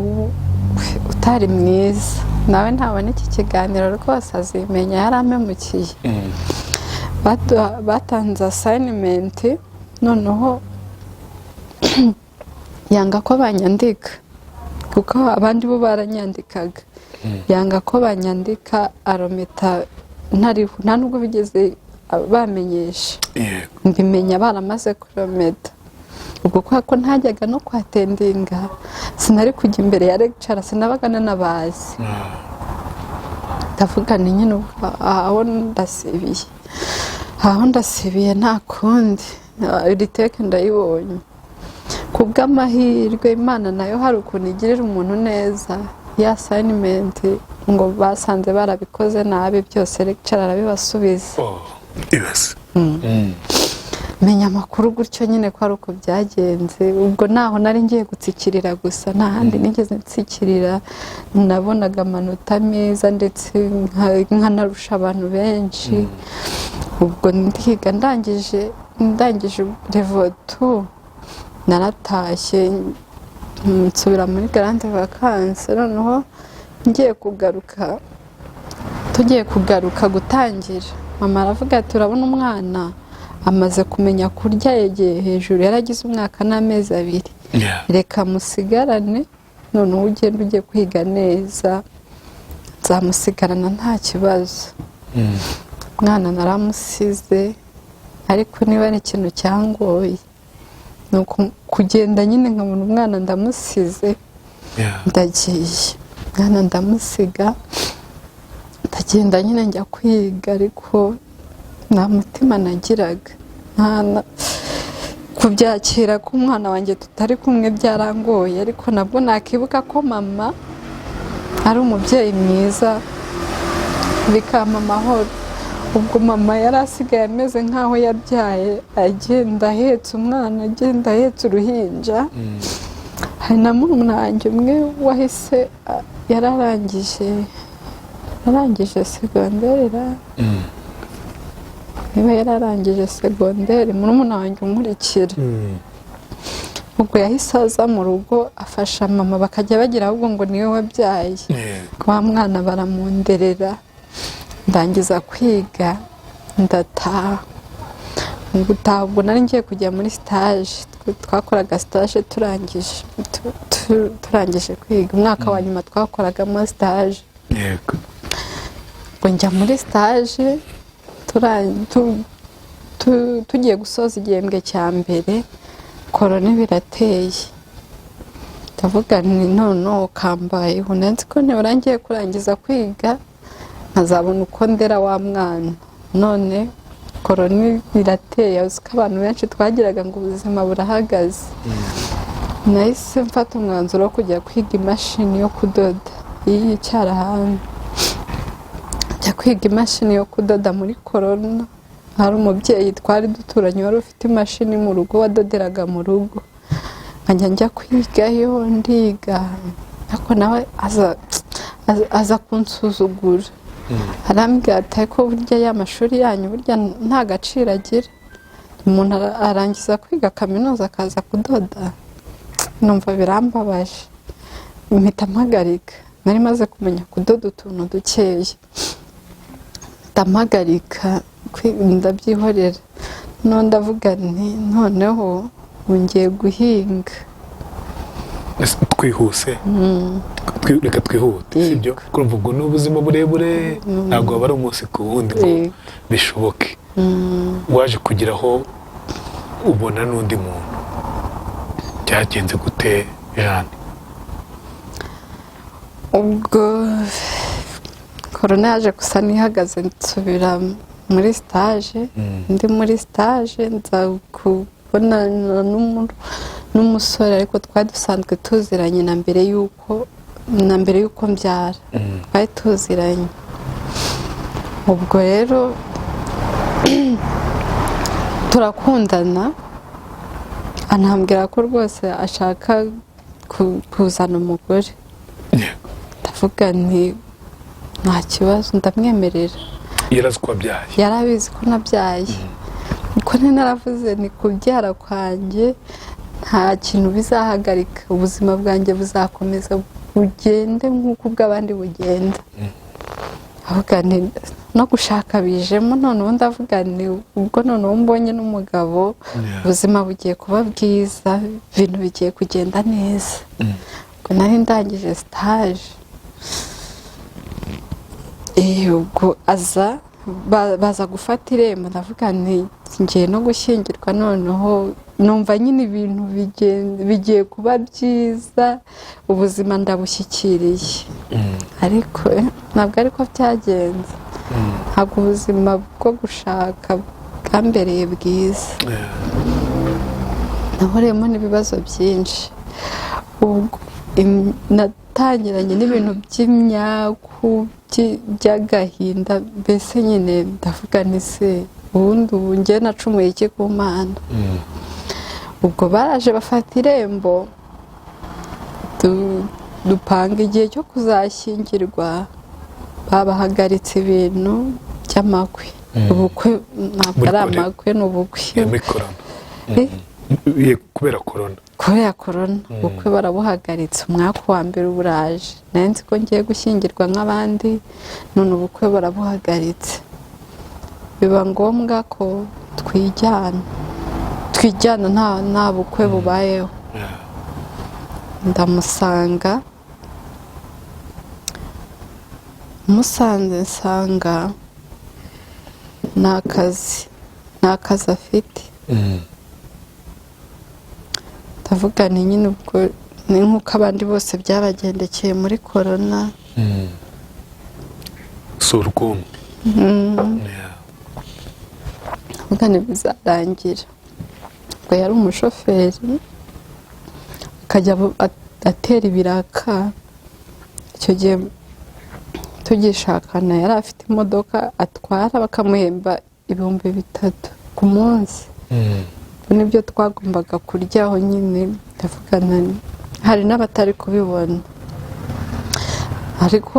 utari mwiza, nawe ntabona iki kiganiro rwose azimenya, yarampemukiye. batanze assignment, noneho yanga ko banyandika, kuko abandi bo baranyandikaga. yanga ko banyandika, arometa ntariho, nta nubwo bigeze bamenyesha. mbimenya baramaze kurometa. ubwo ko ntajyaga no kwatendinga, sinari kujya imbere ya lecture, sinabaga nanabazi. ndavuga ni nyine aho ndasibiye nta kundi, riteke ndayibonye. kubw'amahirwe Imana nayo hari ukuntu igirira umuntu neza. ya assignment ngo basanze barabikoze nabi, byose lecture arabibasubiza. menya amakuru gutyo nyine ko ari uko byagenze. ubwo naho nari ngiye gutsikirira gusa, nta handi nigeze nsikirira. nabonaga amanota meza, ndetse nkanarusha abantu benshi. ubwo ndiga, ndangije level 2, naratashye nsubira muri grande vacances. noneho tugiye kugaruka gutangira, mama aravuga ati urabona umwana amaze kumenya kurya yegeye hejuru, yaragize umwaka n'amezi 2. Reka musigarane noneho ugenda ugiye kwiga neza, nzamusigarana nta kibazo. Mwana naramusize, ariko niba ari ikintu cyangoye nuko kugenda nyine nkabona umwana ndamusize, ndagiye mwana ndamusiga, ndagenda nyine njya kwiga, ariko nta mutima nagiraga, kubyakira ko umwana wanjye tutari kumwe byarangoye, ariko nabwo nakibuka ko mama ari umubyeyi mwiza bikampa amahoro. Ubwo mama yari asigaye ameze nk'aho yabyaye, agenda ahetse umwana, agenda ahetse uruhinja. Hari na murumuna wanjye umwe wahise yararangije segonderi, niba yararangije segonderi, murumuna wanjye umurikira. Ubwo yahise aza mu rugo afasha mama, bakajya bagira ahubwo ngo niwe wabyaye. Wa mwana baramunderera, ndangiza kwiga, ndataha. Ngutaha ubwo nari ngiye kujya muri stage, twakoraga stage turangije kwiga. Umwaka wa nyuma twakoragamo stage. Ngo njya muri stage, tugiye gusoza igihembwe cya mbere, korona birateye. Ndavuga nti noneho kambayeho, nzi ko nibura ngiye kurangiza kwiga nkazabona uko ndera wa mwana. None korona birateye, uzi ko abantu benshi twagiraga ngo ubuzima burahagaze. Nahise mfata umwanzuro wo kujya kwiga imashini yo kudoda y'Icyarahani. Njya kwiga imashini yo kudoda muri korona. Hari umubyeyi twari duturanye wari ufite imashini mu rugo, wadoderaga mu rugo. Njya kwigayo, ndiga, ariko nawe aza kunsuzugura. Arambwira ati ariko burya ya mashuri yanyu burya nta gaciro agira, umuntu arangiza kwiga kaminuza akaza kudoda. Numva birambabaje, mpita mpagarika. Nari maze kumenya kudoda utuntu dukeya, ndampagarika, ndabyihorera. None ndavuga nti noneho ngiye guhinga. Twihuse, reka twihute, sibyo? Kurumva ubwo n'ubuzima burebure, ntabwo aba ari umunsi ku wundi ngo bishoboke. Waje kugeraho ubona n'undi muntu, byagenze gute Jeanne? Ubwo korona yaje gusa n'ihagaze, nsubira muri stage. Ndi muri stage nza kubonana n'umusore, ariko twari dusanzwe tuziranye na mbere y'uko mbyara, twari tuziranye. Ubwo rero turakundana, anambwira ko rwose ashaka kuzana umugore. Ndavuga nti nta kibazo, ndamwemerera. Yarazi ko wabyaye? Yarabizi ko nabyaye. Uko naravuze ni kubyara kwanjye nta kintu bizahagarika, ubuzima bwanjye buzakomeza bugende nk'uko ubw'abandi bugenda. Avuga nti no gushaka bijemo, noneho ndavuga nti ubwo noneho mbonye n'umugabo, ubuzima bugiye kuba bwiza, ibintu bigiye kugenda neza. Ubwo nari ndangije stage. Ubwo baza gufata irembo, ndavuga nti ngiye no gushyingirwa. Noneho numva nyine ibintu bigiye kuba byiza, ubuzima ndabushyikiriye. Ariko ntabwo ariko byagenze. Ntabwo ubuzima bwo gushaka bwambereye bwiza, nahuriyemo n'ibibazo byinshi. Ubwo natangiranye n'ibintu by'imyaku, by'agahinda, mbese nyine ndavuga nti se ubundi ubu njye nacumuye iki ku Mana? Ubwo baraje bafata irembo, dupanga igihe cyo kuzashyingirwa. Babahagaritse ibintu by'amakwe. Ubukwe ntabwo ari amakwe, ni ubukwe. Kubera korona? Kubera korona ubukwe barabuhagaritse. Umwaka wa mbere uburaje, nari nzi ko ngiye gushyingirwa nk'abandi, none ubukwe barabuhagaritse. Biba ngombwa ko twijyana nta bukwe bubayeho. Ndamusanga, musanze nsanga nta kazi afite. ndavuga ni nyine ubwo ni nk'uko abandi bose byabagendekeye muri korona. si urukundo. ndavuga ntibizarangira. ubwo yari umushoferi akajya atera ibiraka. icyo gihe tugishakana yari afite imodoka atwara bakamuhemba 3,000 ku munsi. nibyo twagombaga kuryaho nyine. ndavugana hari n'abatari kubibona, ariko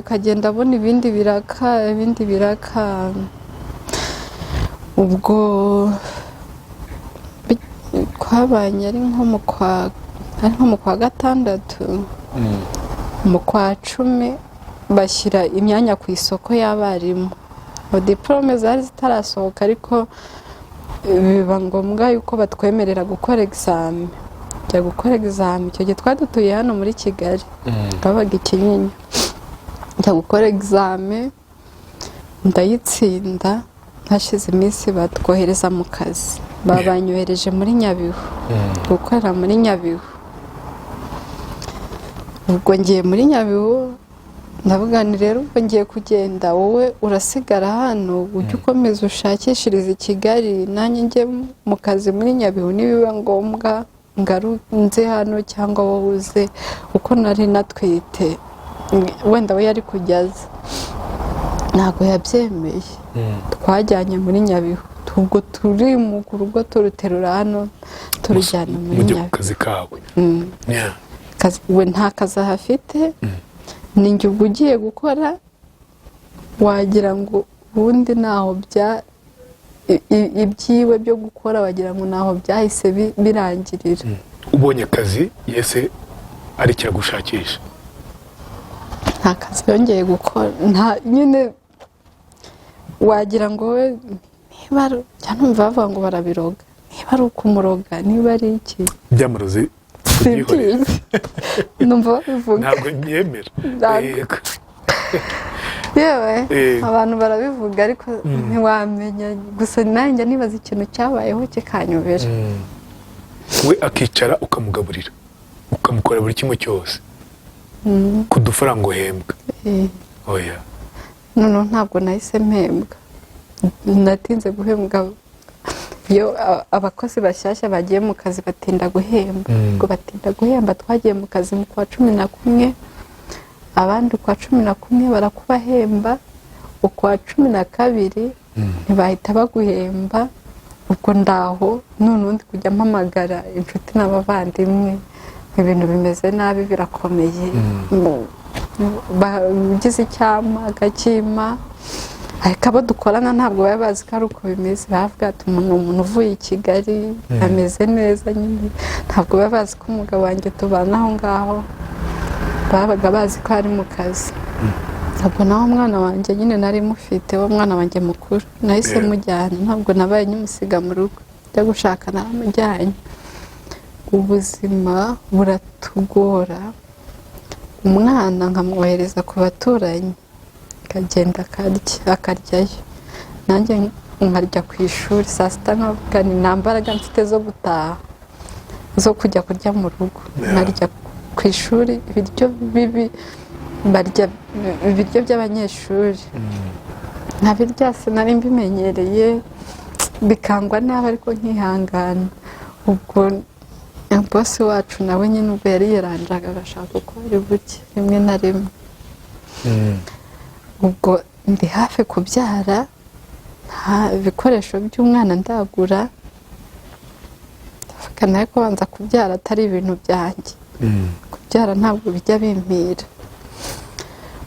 kagenda abona ibindi biraka. ubwo twabanye ari nko mu kwa 6, mu kwa 10 bashyira imyanya ku isoko y'abarimu. diplome zari zitarasohoka, ariko biba ngombwa yuko batwemerera gukora examen. njya gukora examen. icyo gihe twari dutuye hano muri Kigali, twabaga i Kinyinya. njya gukora examen ndayitsinda. hashize iminsi batwohereza mu kazi. banyohereje muri Nyabihu, gukorera muri Nyabihu. ubwo ngiye muri Nyabihu, ndavuga ni rero ubwo ngiye kugenda, wowe urasigara hano ujye ukomeza ushakishiriza i Kigali, nanjye njye mu kazi muri Nyabihu. nibiba ngombwa nze hano cyangwa wowe uze, uko nari natwite. wenda we yari kujyaza, ntabwo yabyemeye. twajyanye muri Nyabihu. ubwo turi mu rugo turuterura hano turujyana muri Nyabihu. Nyabihu. kazi kawe. we nta kazi ahafite. ni njye ubwo ugiye gukora, wagira ngo ubundi naho ibyiwe byo gukora wagira ngo naho byahise birangirira. ubonye akazi yese arekera gushakisha. nta kazi yongeye gukora. nyine wagira ngo we niba numva bavuga ngo barabiroga, niba ari ukumuroga, niba ari iki byamuroze kubyihorera. numva babivuga. ntabwo nyemera. yewe abantu barabivuga, ariko ntiwamenya. gusa nanjye nibaza ikintu cyabayeho kikanyobera. we akicara ukamugaburira, ukamukorera buri kimwe cyose ku dufaranga uhembwa. oya, noneho ntabwo nahise mpembwa. natinze guhembwa. iyo abakozi bashyashya bagiye mu kazi batinda guhemba. ubwo batinda guhemba, twagiye mu kazi mu kwa 11, abandi ukwa 11 barakubahemba, ukwa 12 ntibahita baguhemba. ubwo ndaho none undi kujya mpamagara inshuti n'abavandimwe, ibintu bimeze nabi, birakomeye. bagize icyama agakima, ariko abo dukorana ntabwo baba bazi ko ari uko bimeze. bavuga ati umuntu uvuye i Kigali ameze neza nyine. ntabwo baba bazi ko umugabo wanjye tubana aho ngaho, babaga bazi ko ari mu kazi. ntabwo naho umwana wanjye nyine nari mufite, wo mwana wanjye mukuru nahise mujyana. ntabwo nabaye nyimusiga mu rugo, njya gushaka naramujyanye. ubuzima buratugora. umwana nkamwohereza ku baturanyi, akagenda akaryayo, nanjye nkarya ku ishuri. saa sita nkavuga ni nta mbaraga mfite zo gutaha, zo kujya kurya mu rugo. nkarya ku ishuri ibiryo bibi, barya ibiryo by'abanyeshuri. nkabirya, sinari mbimenyereye, bikangwa nabi, ariko nkihangana. ubwo bosi wacu nawe nyine ubwo yari yaranjaga agashaka uko ari buke rimwe na rimwe. ubwo ndi hafi kubyara, nta bikoresho by'umwana ndagura. ndavuga nawe ko banza kubyara atari ibintu byanjye. kubyara ntabwo bijya bimpira.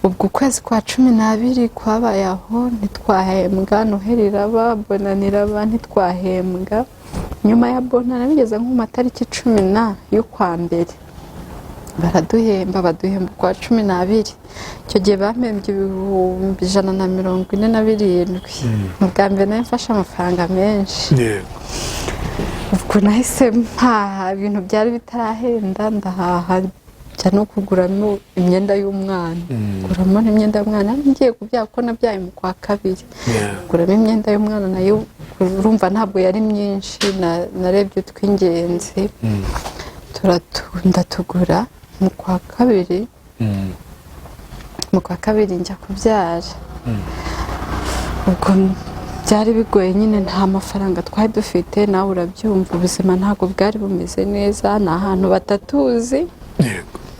ubwo ukwezi kwa 12 kwabaye aho, ntitwahembwa. noheli iraba, bonani iraba, ntitwahembwa. nyuma ya bonani bigeze nko mu matariki 10 y'ukwa mbere, baraduhemba baduhemba kwa 12. Icyo gihe bampembye 147. Ubwa mbere nari mfashe amafaranga menshi, ubwo nahise mpaha ibintu byari bitarahenda, ndahaha njya no kuguramo imyenda y'umwana, guramo imyenda y'umwana ngiye kubyara ko nabyaye mu kwa 2, guramo imyenda y'umwana nayo urumva ntabwo yari myinshi, narebye utw'ingenzi turatunda tugura mu kwa 2. Mu kwa 2 njya kubyara, ubwo byari bigoye nyine, nta mafaranga twari dufite, nawe urabyumva ubuzima ntabwo bwari bumeze neza, ni ahantu batatuzi,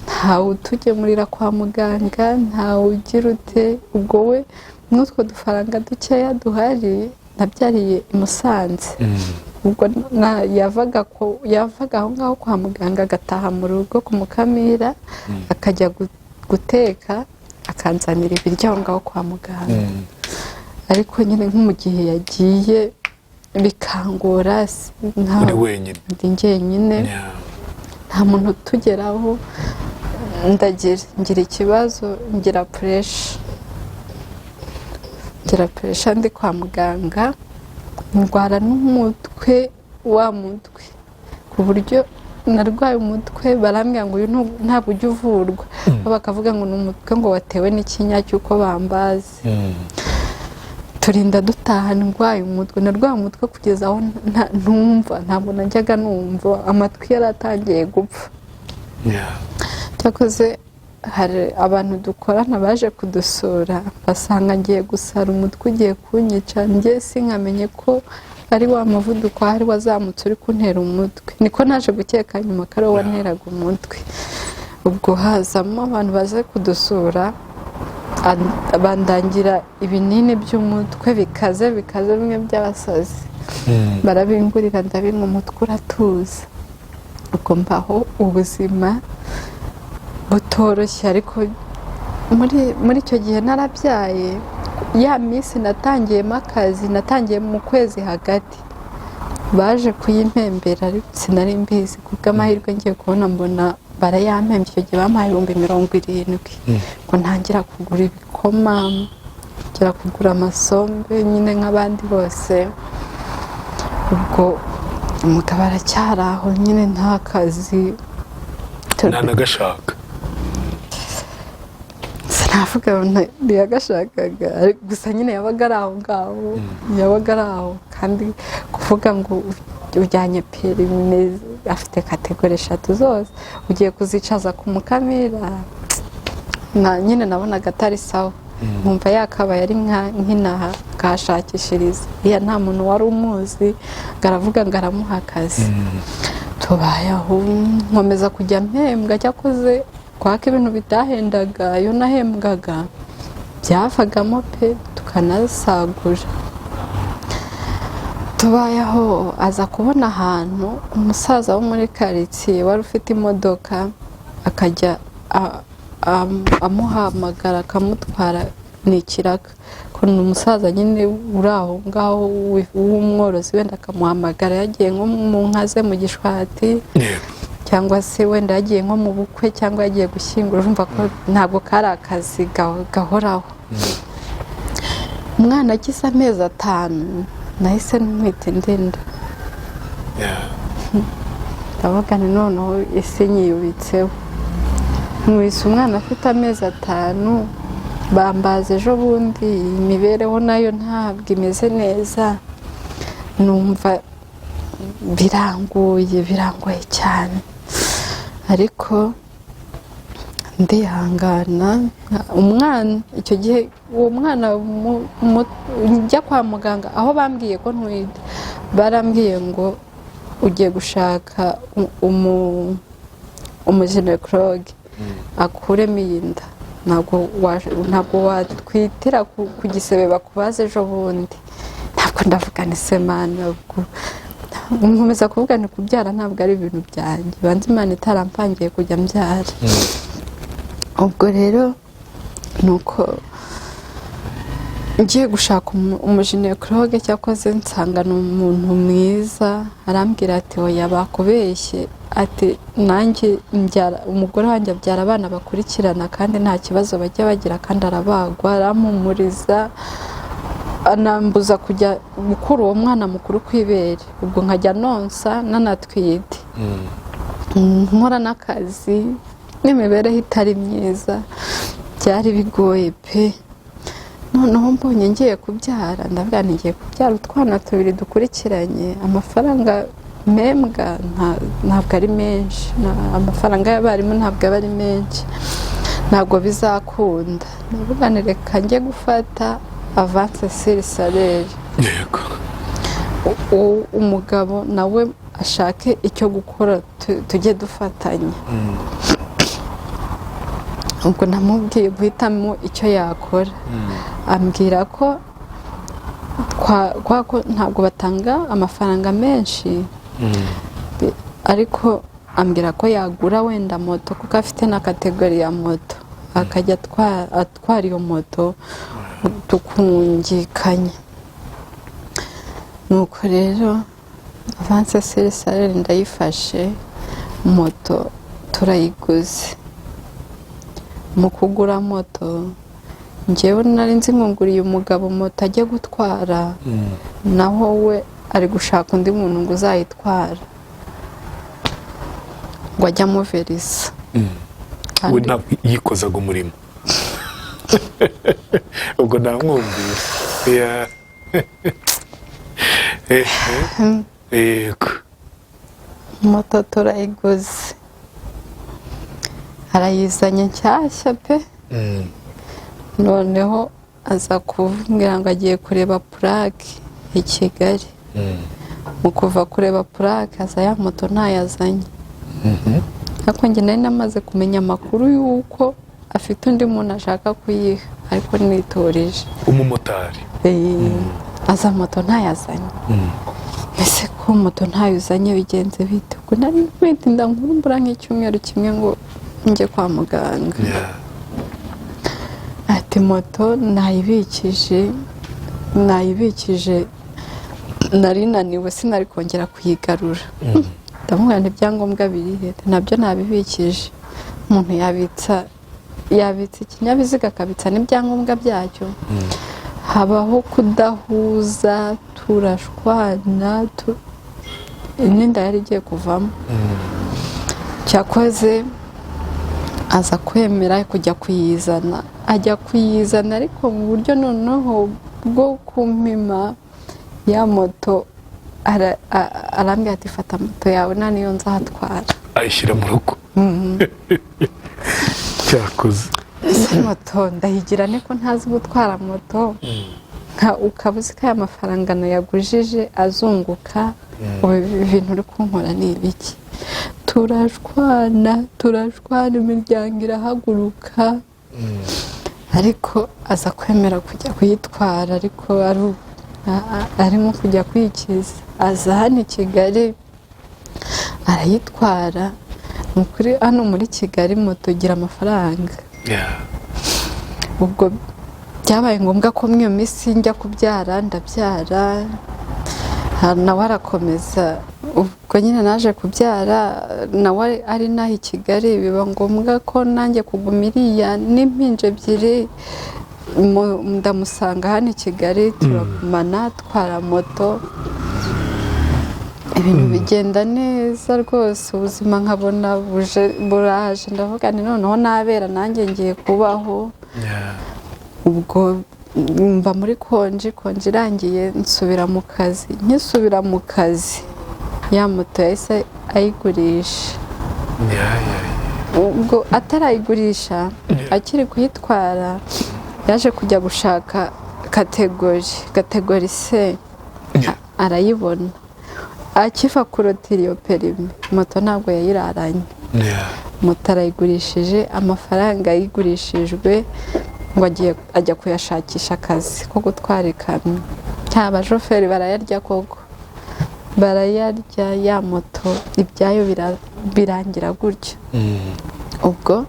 ntawe utugemurira kwa muganga, ntawe ugira ute. Ubwo we n'utwo dufaranga dukeya duhari nabyariye i Musanze, ubwo yavaga aho ngaho kwa muganga agataha mu rugo ku Mukamira, akajya guteka akanzanira ibiryo aho ngaho kwa muganga. Ariko nyine nko mu gihe yagiye bikangora, ndi njyenyine, nta muntu utugeraho, ngira ikibazo, ngira puresha ndi kwa muganga, ndwara n'umutwe, wa mutwe ku buryo narwaye umutwe, barambwira ngo uyu ntabwo ujya uvurwa, bakavuga ngo ni umutwe ngo watewe n'ikinya cy'uko bambazi. Turinda dutaha ndwaye umutwe, narwaye umutwe kugeza aho ntumva, ntabwo najyaga numva, amatwi yaratangiye gupfa. Cyakoze hari abantu dukorana baje kudusura, basanga ngiye gusara umutwe ugiye kunyica, njye sinkamenye ko ari wa muvuduko hari wazamutse uri kuntera umutwe, niko naje gukeka nyuma ko ari wo wanteraga umutwe. Ubwo hazamo abantu baje kudusura, bandangira ibinini by'umutwe bikaze bimwe by'abasazi, barabingurira ndabinywa, umutwe uratuza. Ubwo mbaho ubuzima butoroshye, ariko muri icyo gihe narabyaye, ya minsi natangiyemo akazi, natangiye mu kwezi hagati, baje kuyimpembera ariko sinari mbizi, kubw'amahirwe ngiye kubona mbona barayampembye. Icyo gihe bampaye 70,000 ngo ntangira kugura ibikoma, ngira kugura amasombe nyine nk'abandi bose. Ubwo umugabo aracyari aho nyine nta kazi, ntanagashaka, sinavuga ntiyagashakaga, gusa nyine yabaga ari aho ngaho, kandi kuvuga ngo ujyanye perime, afite kategori 3 zose, ugiye kuzicaza ku Mukamira, nyine nabonaga atari sawa, nkumva yakabaye ari nk'inaha akahashakishiriza. Nta muntu wari umuzi, ngaravuga ngo aramuha akazi. Tubaye aho, nkomeza kujya mpembwa, cyakoze kwaka ibintu bitahendaga, iyo nahembwaga byavagamo pe, tukanasagura. Tubaye aho, aza kubona ahantu umusaza wo muri karitsiye wari ufite imodoka, akajya amuhamagara akamutwara n'ikiraka, ko ni umusaza nyine uri aho ngaho w'umworozi, wenda akamuhamagara yagiye nko mu nka ze mu Gishwati, cyangwa se wenda yagiye nko mu bukwe, cyangwa yagiye gushyingura. Urumva ko ntabwo kari akazi gahoraho. Umwana agize amezi 5 nahise ntwite ndenda, ndavuga ni noneho isi nyiyubitseho, mwise umwana afite amezi 5, bambaza ejo bundi, imibereho nayo ntabwo imeze neza, numva birangoye cyane, ariko ndihangana. Umwana icyo gihe, uwo mwana njya kwa muganga, aho bambwiye ko ntwite, barambwiye ngo ugiye gushaka umuginekologe akuremo iyi nda, ntabwo watwitira ku gisebe bakubaza ejo bundi. Ntabwo ndavuga ni semana, nkomeza kuvuga ni kubyara ntabwo ari ibintu byanjye, banze Imana itarampangiye kujya mbyara. Ubwo rero nuko ngiye gushaka umuginekologe cyakoze nsanga ni umuntu mwiza, arambwira ati oya bakubeshye, ati nanjye umugore wanjye abyara abana bakurikirana kandi nta kibazo bajya bagira kandi arabagwa, arampumuriza anambuza kujya gukura uwo mwana mukuru ku ibere, ubwo nkajya nonsa nanatwite, nkora n'akazi n'imibereho itari myiza, byari bigoye pe. Noneho mbonye ngiye kubyara, ndavuga ngiye kubyara utwana tubiri dukurikiranye, amafaranga mpembwa ntabwo ari menshi, amafaranga y'abarimu ntabwo aba ari menshi, ntabwo bizakunda, ndavuga reka njye gufata avance sur salaire, yego, umugabo nawe ashake icyo gukora tujye dufatanya. ubwo namubwiye guhitamo icyo yakora, ambwira ko ntabwo batanga amafaranga menshi, ariko ambwira ko yagura wenda moto kuko afite na kategori ya moto, akajya atwara iyo moto tukungikanya. nuko rero avance sur salaire ndayifashe, moto turayiguze. mu kugura moto njyewe nari nzi nguriye umugabo moto ajya gutwara, naho we ari gushaka undi muntu ngo uzayitwara ngo ajya amuverisa. we ntabwo yikozaga umurimo. ubwo namwumviye. yego, moto turayiguze, arayizanye nshyashya pe. noneho aza kuvumbwira ngo agiye kureba purake i Kigali. mu kuva kureba purake aza ya moto ntayazanye. ariko njye nari namaze kumenya amakuru y'uko afite undi muntu ashaka kuyiha, ariko nitorije. umumotari aza moto ntayazanye. ese ko moto ntayuzanye bigenze bite? ubwo nari nkwita nkurumbura nk'icyumweru kimwe ngo njye kwa muganga. ati moto nayibikije, nari naniwe sinari kongera kuyigarura. ndamubwira ibyangombwa biri nabyo nabibikije. umuntu yabitsa ikinyabiziga akabitsa n'ibyangombwa byacyo. habaho kudahuza, turashwana, n'inda yari igiye kuvamo. cyakoze aza kwemera kujya kuyizana, ajya kuyizana ariko mu buryo noneho bwo kumpima ya moto. arambwira ati fata moto yawe nta niyo nzatwara, ayishyira mu rugo. cyakoze ese moto ndayigira niko ntazi gutwara moto, ukaba uzi ko aya mafaranga nayagujije azunguka, ubu ibintu uri kunkora ni ibiki? turashwana, imiryango irahaguruka, ariko aza kwemera kujya kuyitwara, ariko ari nko kujya kwikiza. aza hano i Kigali arayitwara. Nukuri hano muri Kigali moto igira amafaranga. ubwo byabaye ngombwa ko mw'iyo minsi njya kubyara, ndabyara, nawe arakomeza. ubwo nyine naje kubyara, nawe ari naho i Kigali, biba ngombwa ko nanjye kuguma iriya n'impinja ebyiri. ndamusanga hano i Kigali, turagumana twara moto, ibintu bigenda neza rwose, ubuzima nkabona buraje. ndavuga ni noneho nabera nanjye ngiye kubaho. ubwo mva muri konji irangiye nsubira mu kazi. nkisubira mu kazi ya moto yahise ayigurisha. ubwo atarayigurisha, akiri kuyitwara yaje kujya gushaka kategori C, arayibona. akiva kurotira iyo perimi, moto ntabwo yayiraranye. moto arayigurishije, amafaranga yigurishijwe ngo ajya kuyashakisha akazi ko gutwara ikamyo. abashoferi barayarya koko, barayarya. ya moto ibyayo birangira gutyo. ubwo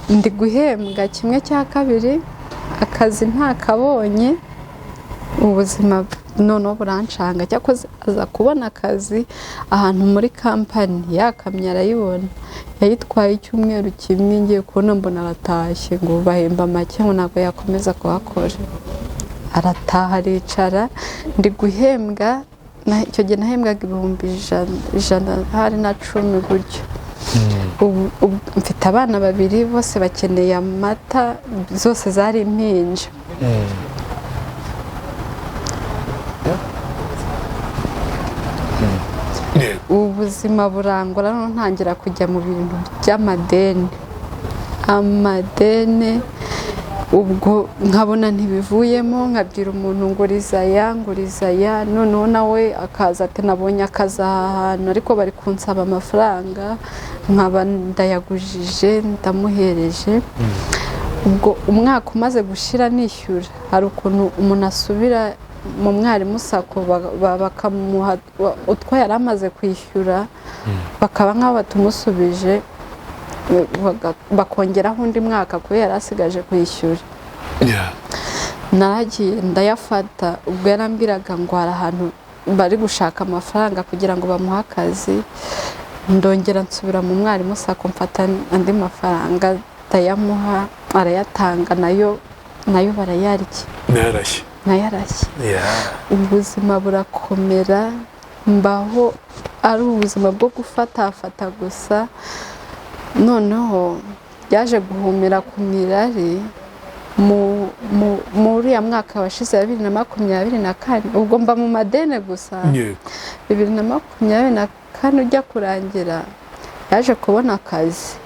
ndi guhembwa 1/2, akazi ntakabonye, ubuzima noneho burancanga. cyakoze aza kubona akazi ahantu muri kampani, yakamye arayibona, yayitwaye icyumweru kimwe, ngiye kubona mbona aratashye, ngo bahemba make ngo ntabwo yakomeza kuhakora. Arataha aricara, ndi guhembwa, icyo gihe nahembwaga 100 hari na 10 gutyo. Ubu mfite abana 2 bose bakeneye amata, zose zari impinja. Ubuzima burangora, ntangira kujya mu bintu by'amadeni. Amadeni ubwo nkabona ntibivuyemo, nkabwira umuntu nguriza aya, noneho nawe akaza ati nabonye akazi aha hantu ariko bari kunsaba amafaranga, nkaba ndayagujije ndamuhereje. Ubwo umwaka umaze gushira nishyura, hari ukuntu umuntu asubira mu mwarimu sako bakamuha utwo yari amaze kwishyura, bakaba nk'aho batumusubije, bakongeraho undi mwaka kubera yari asigaje kwishyura. Naragiye ndayafata, ubwo yarambwiraga ngo hari ahantu bari gushaka amafaranga kugira ngo bamuhe akazi. Ndongera nsubira mu mwarimu sako, mfata andi mafaranga ndayamuha, arayatanga, nayo barayarya. Nayarashye. Ubuzima burakomera, mbaho ari ubuzima bwo gufatafata gusa. Noneho yaje guhumira ku mirari muri uriya mwaka washize 2024, ubwo mba mu madene gusa. 2024 ujya kurangira, yaje kubona akazi,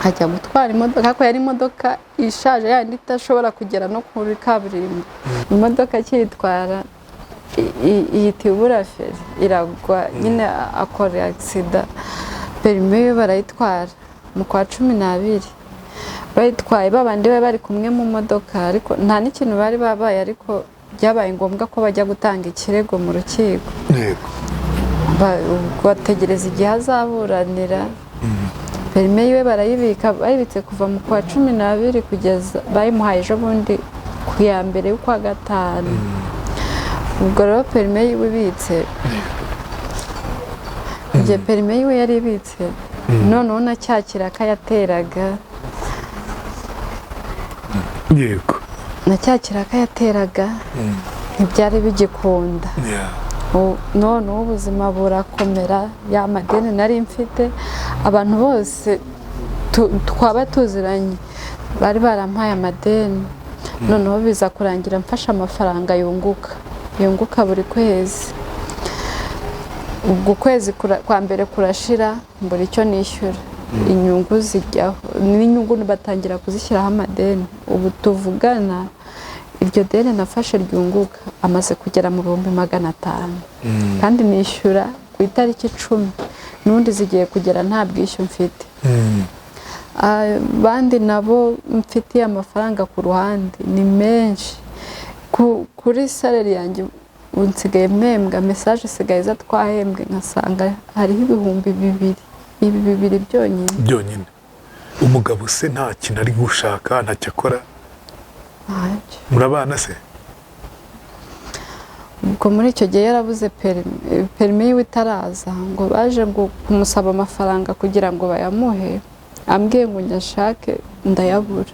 ajya gutwara imodoka, ko yari imodoka ishaje yandi itashobora kugera no kuri kaburimbo. Imodoka cyitwara ihita ibura feri, iragwa, nyine akora accident. Perime yo barayitwara mu kwa 12, bayitwaye babandi bari kumwe mu modoka, ariko nta n'ikintu bari babaye, ariko byabaye ngombwa ko bajya gutanga ikirego mu rukiko. Bategereza igihe azaburanira. Perime yiwe bayibitse kuva mu kwa 12 kugeza bayimuhaye ejo bundi ku ya mbere y'ukwa gatanu. Ubwo rero perime yiwe ibitse, igihe perime yiwe yari ibitse, noneho na cya kiraka yateraga, na cya kiraka yateraga ntibyari bigikunda. Noneho ubuzima burakomera, ya madeni nari mfite, abantu bose twaba tuziranye bari barampaye amadeni. Noneho biza kurangira mfashe amafaranga yunguka buri kwezi. Ubwo kwezi kwa mbere kurashira, mbura icyo nishyura, inyungu zijyaho, n'inyungu batangira kuzishyiraho amadeni. Ubu tuvugana, iryo deni nafashe ryunguka amaze kugera mu 500, kandi nishyura ku itariki 10, n'undi zigiye kugera nta bwishyu mfite. Bandi nabo mfitiye amafaranga ku ruhande ni menshi. Kuri salary yanjye unsigaye mpembwa, message isigaye za twahembwe, nkasanga hariho 2,000, ibi 2 byonyine. Umugabo se nta kintu ari gushaka, ntacyo akora? Murabana se? Ubwo muri icyo gihe yarabuze perime yiwe itaraza, ngo baje ngo kumusaba amafaranga kugira ngo bayamuhe, ambwiye ngo nyashake, ndayabura.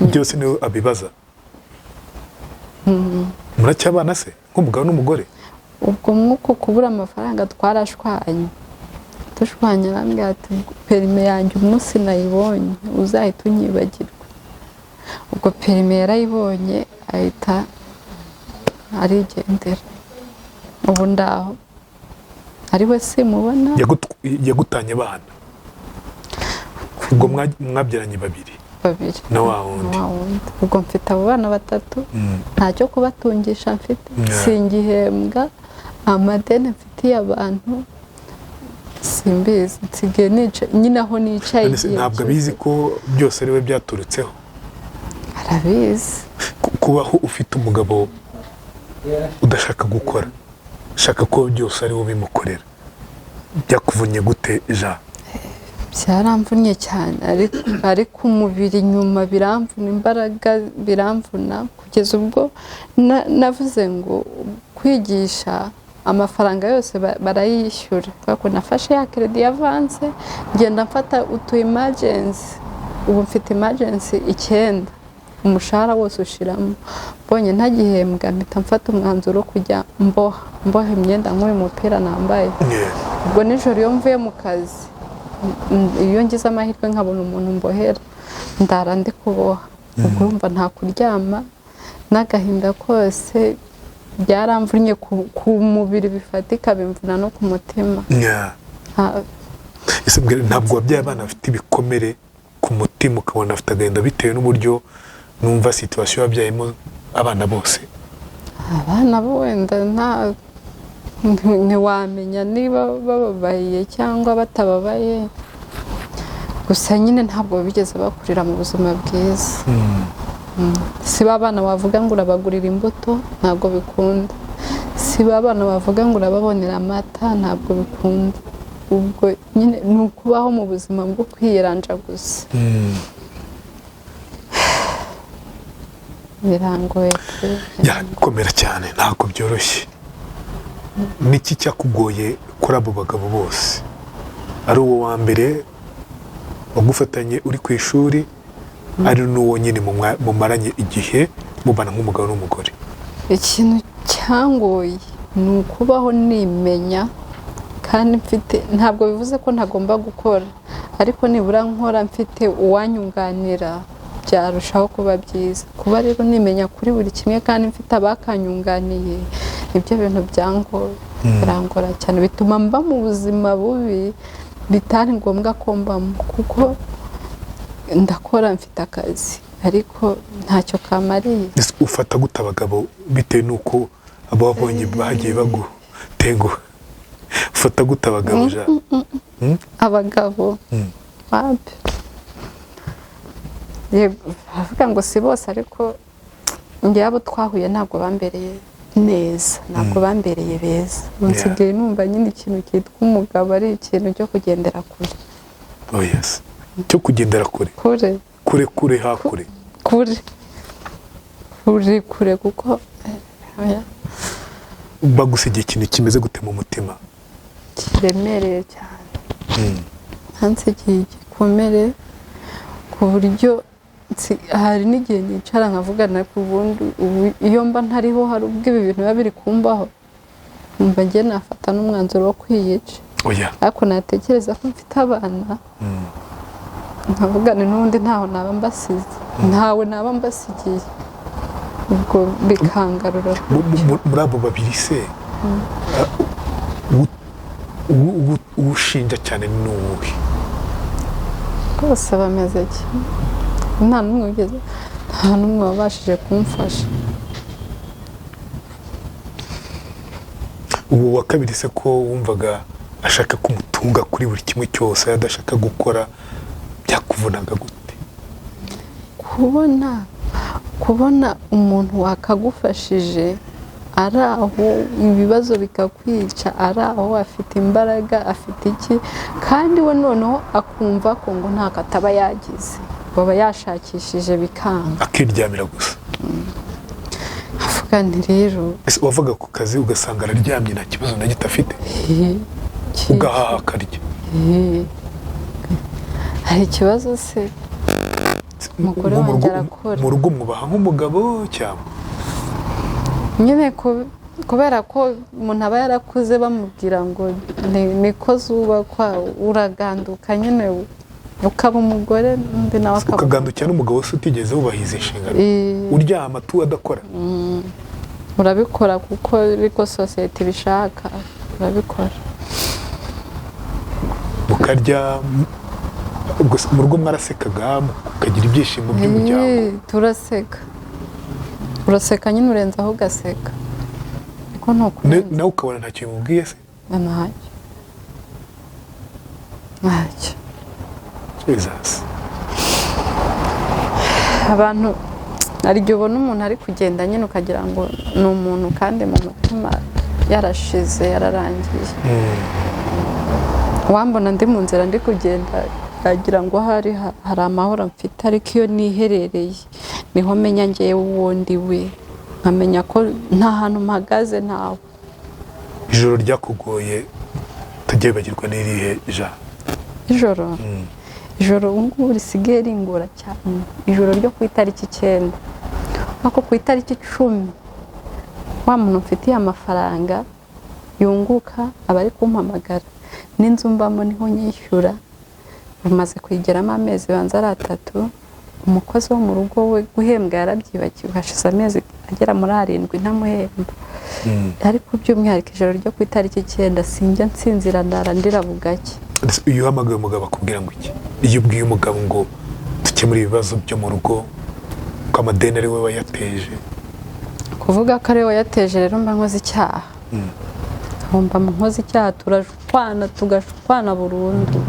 Byose niwe abibaza? Muracyabana se nk'umugabo n'umugore? Ubwo mwuko kubura amafaranga twarashwanye, arambwira ati perime yanjye umunsi nayibonye uzahita unyibagirwa. Ubwo perime yarayibonye, ahita arigendera. Ubu ndaho ari we simubona. Yagutanye abana? Ubwo mwabyaranye 2 na wa wundi? Ubwo mfite abo bana 3, ntacyo kubatungisha mfite, singihembwa, amadeni mfitiye abantu simbizi, nsigaye nyine aho nicaye. Ntabwo abizi ko byose ari we byaturutseho? Arabizi. Kubaho ufite umugabo udashaka gukora, shaka ko byose ari we bimukorera, byakuvunye gute Jean? byaramvunnye cyane ariko umubiri nyuma biramvuna, imbaraga biramvuna, kugeza ubwo navuze ngo kwigisha amafaranga yose barayishyura, kuko nafashe ya credit y'avance ngenda mfata utu emergency, ubu mfite emergency 9, umushahara wose ushiramo, mbonye ntagihembwa mpita mfata umwanzuro kujya mboha imyenda nk'uyu mupira nambaye. Ubwo nijoro iyo mvuye mu kazi, iyo ngize amahirwe nkabona umuntu mbohera, ndara ndi kuboha. Ubwo urumva nta kuryama, n'agahinda kose byaramvunnye ku mubiri bifatika, bimvuna no ku mutima. Ntabwo wabyaye abana bafite ibikomere ku mutima ukabona afite agahinda bitewe n'uburyo numva situation wabyayemo abana bose? Abana bo wenda ntiwamenya niba bababaye cyangwa batababaye, gusa nyine ntabwo bigeze bakurira mu buzima bwiza. Si babana wavuga ngo urabagurira imbuto, ntabwo bikunda. Si babana wavuga ngo urababonera amata, ntabwo bikunda. Ubwo nyine ni ukubaho mu buzima bwo kwiyiranja gusa. Birangoye komera cyane, ntabwo byoroshye. Niki cyakugoye kuri abo bagabo bose? Ari uwo wa mbere wagufatanye uri ku ishuri, ari n'uwo nyine mumaranye igihe mubana nk'umugabo n'umugore? Ikintu cyangoye ni ukubaho nimenya, kandi mfite, ntabwo bivuze ko ntagomba gukora, ariko nibura nkora mfite uwanyunganira byarushaho kuba byiza. Kuba rero nimenya kuri buri kimwe kandi mfite abakanyunganiye, ibyo bintu byangoye, birangora cyane, bituma mba mu buzima bubi bitari ngombwa ko mbamo, kuko ndakora mfite akazi ariko ntacyo kamariye. Ufata gute abagabo bitewe n'uko abo wabonye bagiye bagutenguha? Ufata gute abagabo? Abagabo bavuga ngo si bose, ariko njye abo twahuye ntabwo bambereye neza, ntabwo bambereye beza. Nsigaye numva nyine ikintu cyitwa umugabo ari ikintu cyo kugendera kure. Cyo kugendera kure? Kure hakure? Kure kuko bagusigiye ikintu kimeze gute mu mutima? Kiremereye cyane. Hansigiye igikomere ku buryo hari n'igihe nicara nkavugana ku bundi, iyo mba ntariho hari ubwo ibi bintu biba biri kumbaho, mba ngiye nafata n'umwanzuro wo kwiyica. Ariko natekereza ko mfite abana, nkavugana n'ubundi ntaho naba mbasize, ntawe naba mbasigiye, ubwo bikangarura. Muri abo babiri se ushinja cyane ni uwuhe? Bose bameze kimwe, nta n'umwe wabashije kumfasha. Ubu wa kabiri se ko wumvaga ashaka kumutunga kuri buri kimwe cyose, adashaka gukora, byakuvunaga gute? Kubona umuntu wakagufashije ari aho, ibibazo bikakwica, ari aho afite imbaraga, afite iki, kandi we noneho akumva ko ngo ntako ataba yagize, baba yashakishije bikanga, akiryamira gusa. avuga nti rero wavaga ku kazi ugasanga araryamye nta kibazo na gito afite, ugahaha akarya. Hari ikibazo se? Umugore wanjye arakora. Mu rugo mwubaha nk'umugabo cyangwa? Nyine kubera ko umuntu aba yarakuze bamubwira ngo niko zubakwa, uraganduka nyine ukaba umugore, undi nawe akaba. Ukagandukira n'umugabo se utigeze wubahiza inshingano, uryama tu adakora? Urabikora kuko ariko sosiyete ibishaka, urabikora. Mukarya mu rugo mwarasekaga, mukagira ibyishimo by'umuryango? Uraseka nyine urenzaho ugaseka. Nawe ukabona ntacyo bimubwiye se? Ntacyo. Abantu hari igihe ubona umuntu ari kugenda nyine ukagira ngo ni umuntu, kandi mu mutima yarashize, yararangiye. Wambona ndi mu nzira ndi kugenda yagira ngo hari amahoro mfite, ariko iyo niherereye niho menya ngewe uwo ndi we, nkamenya ko nta hantu mpagaze ntawe. ijoro ryakugoye tugiye bagirwa n'irihe ijoro ubu ngubu risigaye ringora cyane, ijoro ryo ku itariki 9, ariko ku itariki 10 wa muntu mfitiye amafaranga yunguka aba ari kumpamagara, n'inzu mbamo niho nyishyura, bimaze kuyigeramo amezi banza ari 3, umukozi wo mu rugo we guhembwa yarabyibakiwe, hashize amezi agera muri 7 ntamuhemba. Ariko by'umwihariko ijoro ryo ku itariki 9 sinjya nsinzira, ndarandira bugake. iyo uhamagaye umugabo akubwira ngo iki? Iyo ubwiye umugabo ngo dukemure ibibazo byo mu rugo ko amadeni ari we wayateje? Kuvuga ko ari we wayateje rero mba nkoze icyaha. Mba nkoze icyaha, tugashwana burundu.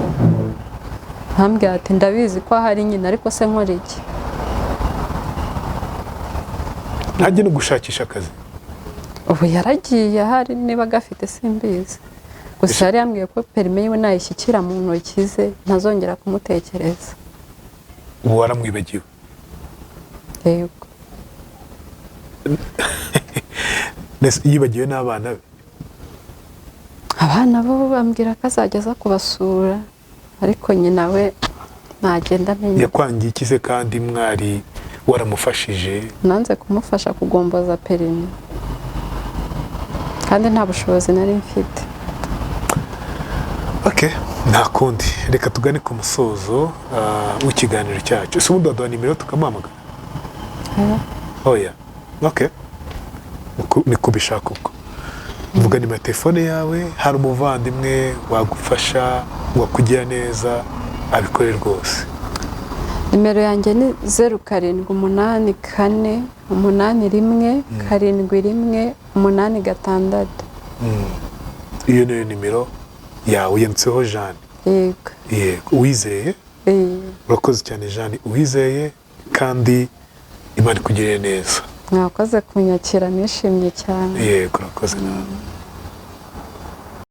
Ntambwira ati ndabizi ko ahari nyine, ariko se nkora iki? Ntajye no gushakisha akazi? Ubu yaragiye, ahari niba agafite simbizi, gusa yari yambwiye ko perime yiwe nayishyikira mu ntoki ze ntazongera kumutekereza. Ubu waramwibagiwe? Yego. Yibagiwe n'abana be? Abana bo bambwira ko azajya aza kubasura, ariko nyina we ntagenda amenye. Yakwangiye iki se kandi mwari waramufashije? Nanze kumufasha kugomboza perime kandi nta bushobozi nari mfite. Nta kundi, reka tugane ku musozo w'ikiganiro cyacu. Ese ubundi waduha nimero tukamuhamagara? Oya. Ni kubishaka ubwo. Mvuga nimero telefone yawe, hari umuvandimwe wagufasha, wakugira neza, abikore rwose. Nimero yanjye ni 0784817186. Iyo niyo nimero yawe, yanditseho Jeanne? Yego. Uwizeye? Urakoze cyane Jeanne, Uwizeye, kandi Imana ikugirire neza. Mwakoze kunyakira, nishimye cyane. Yego, urakoze nawe.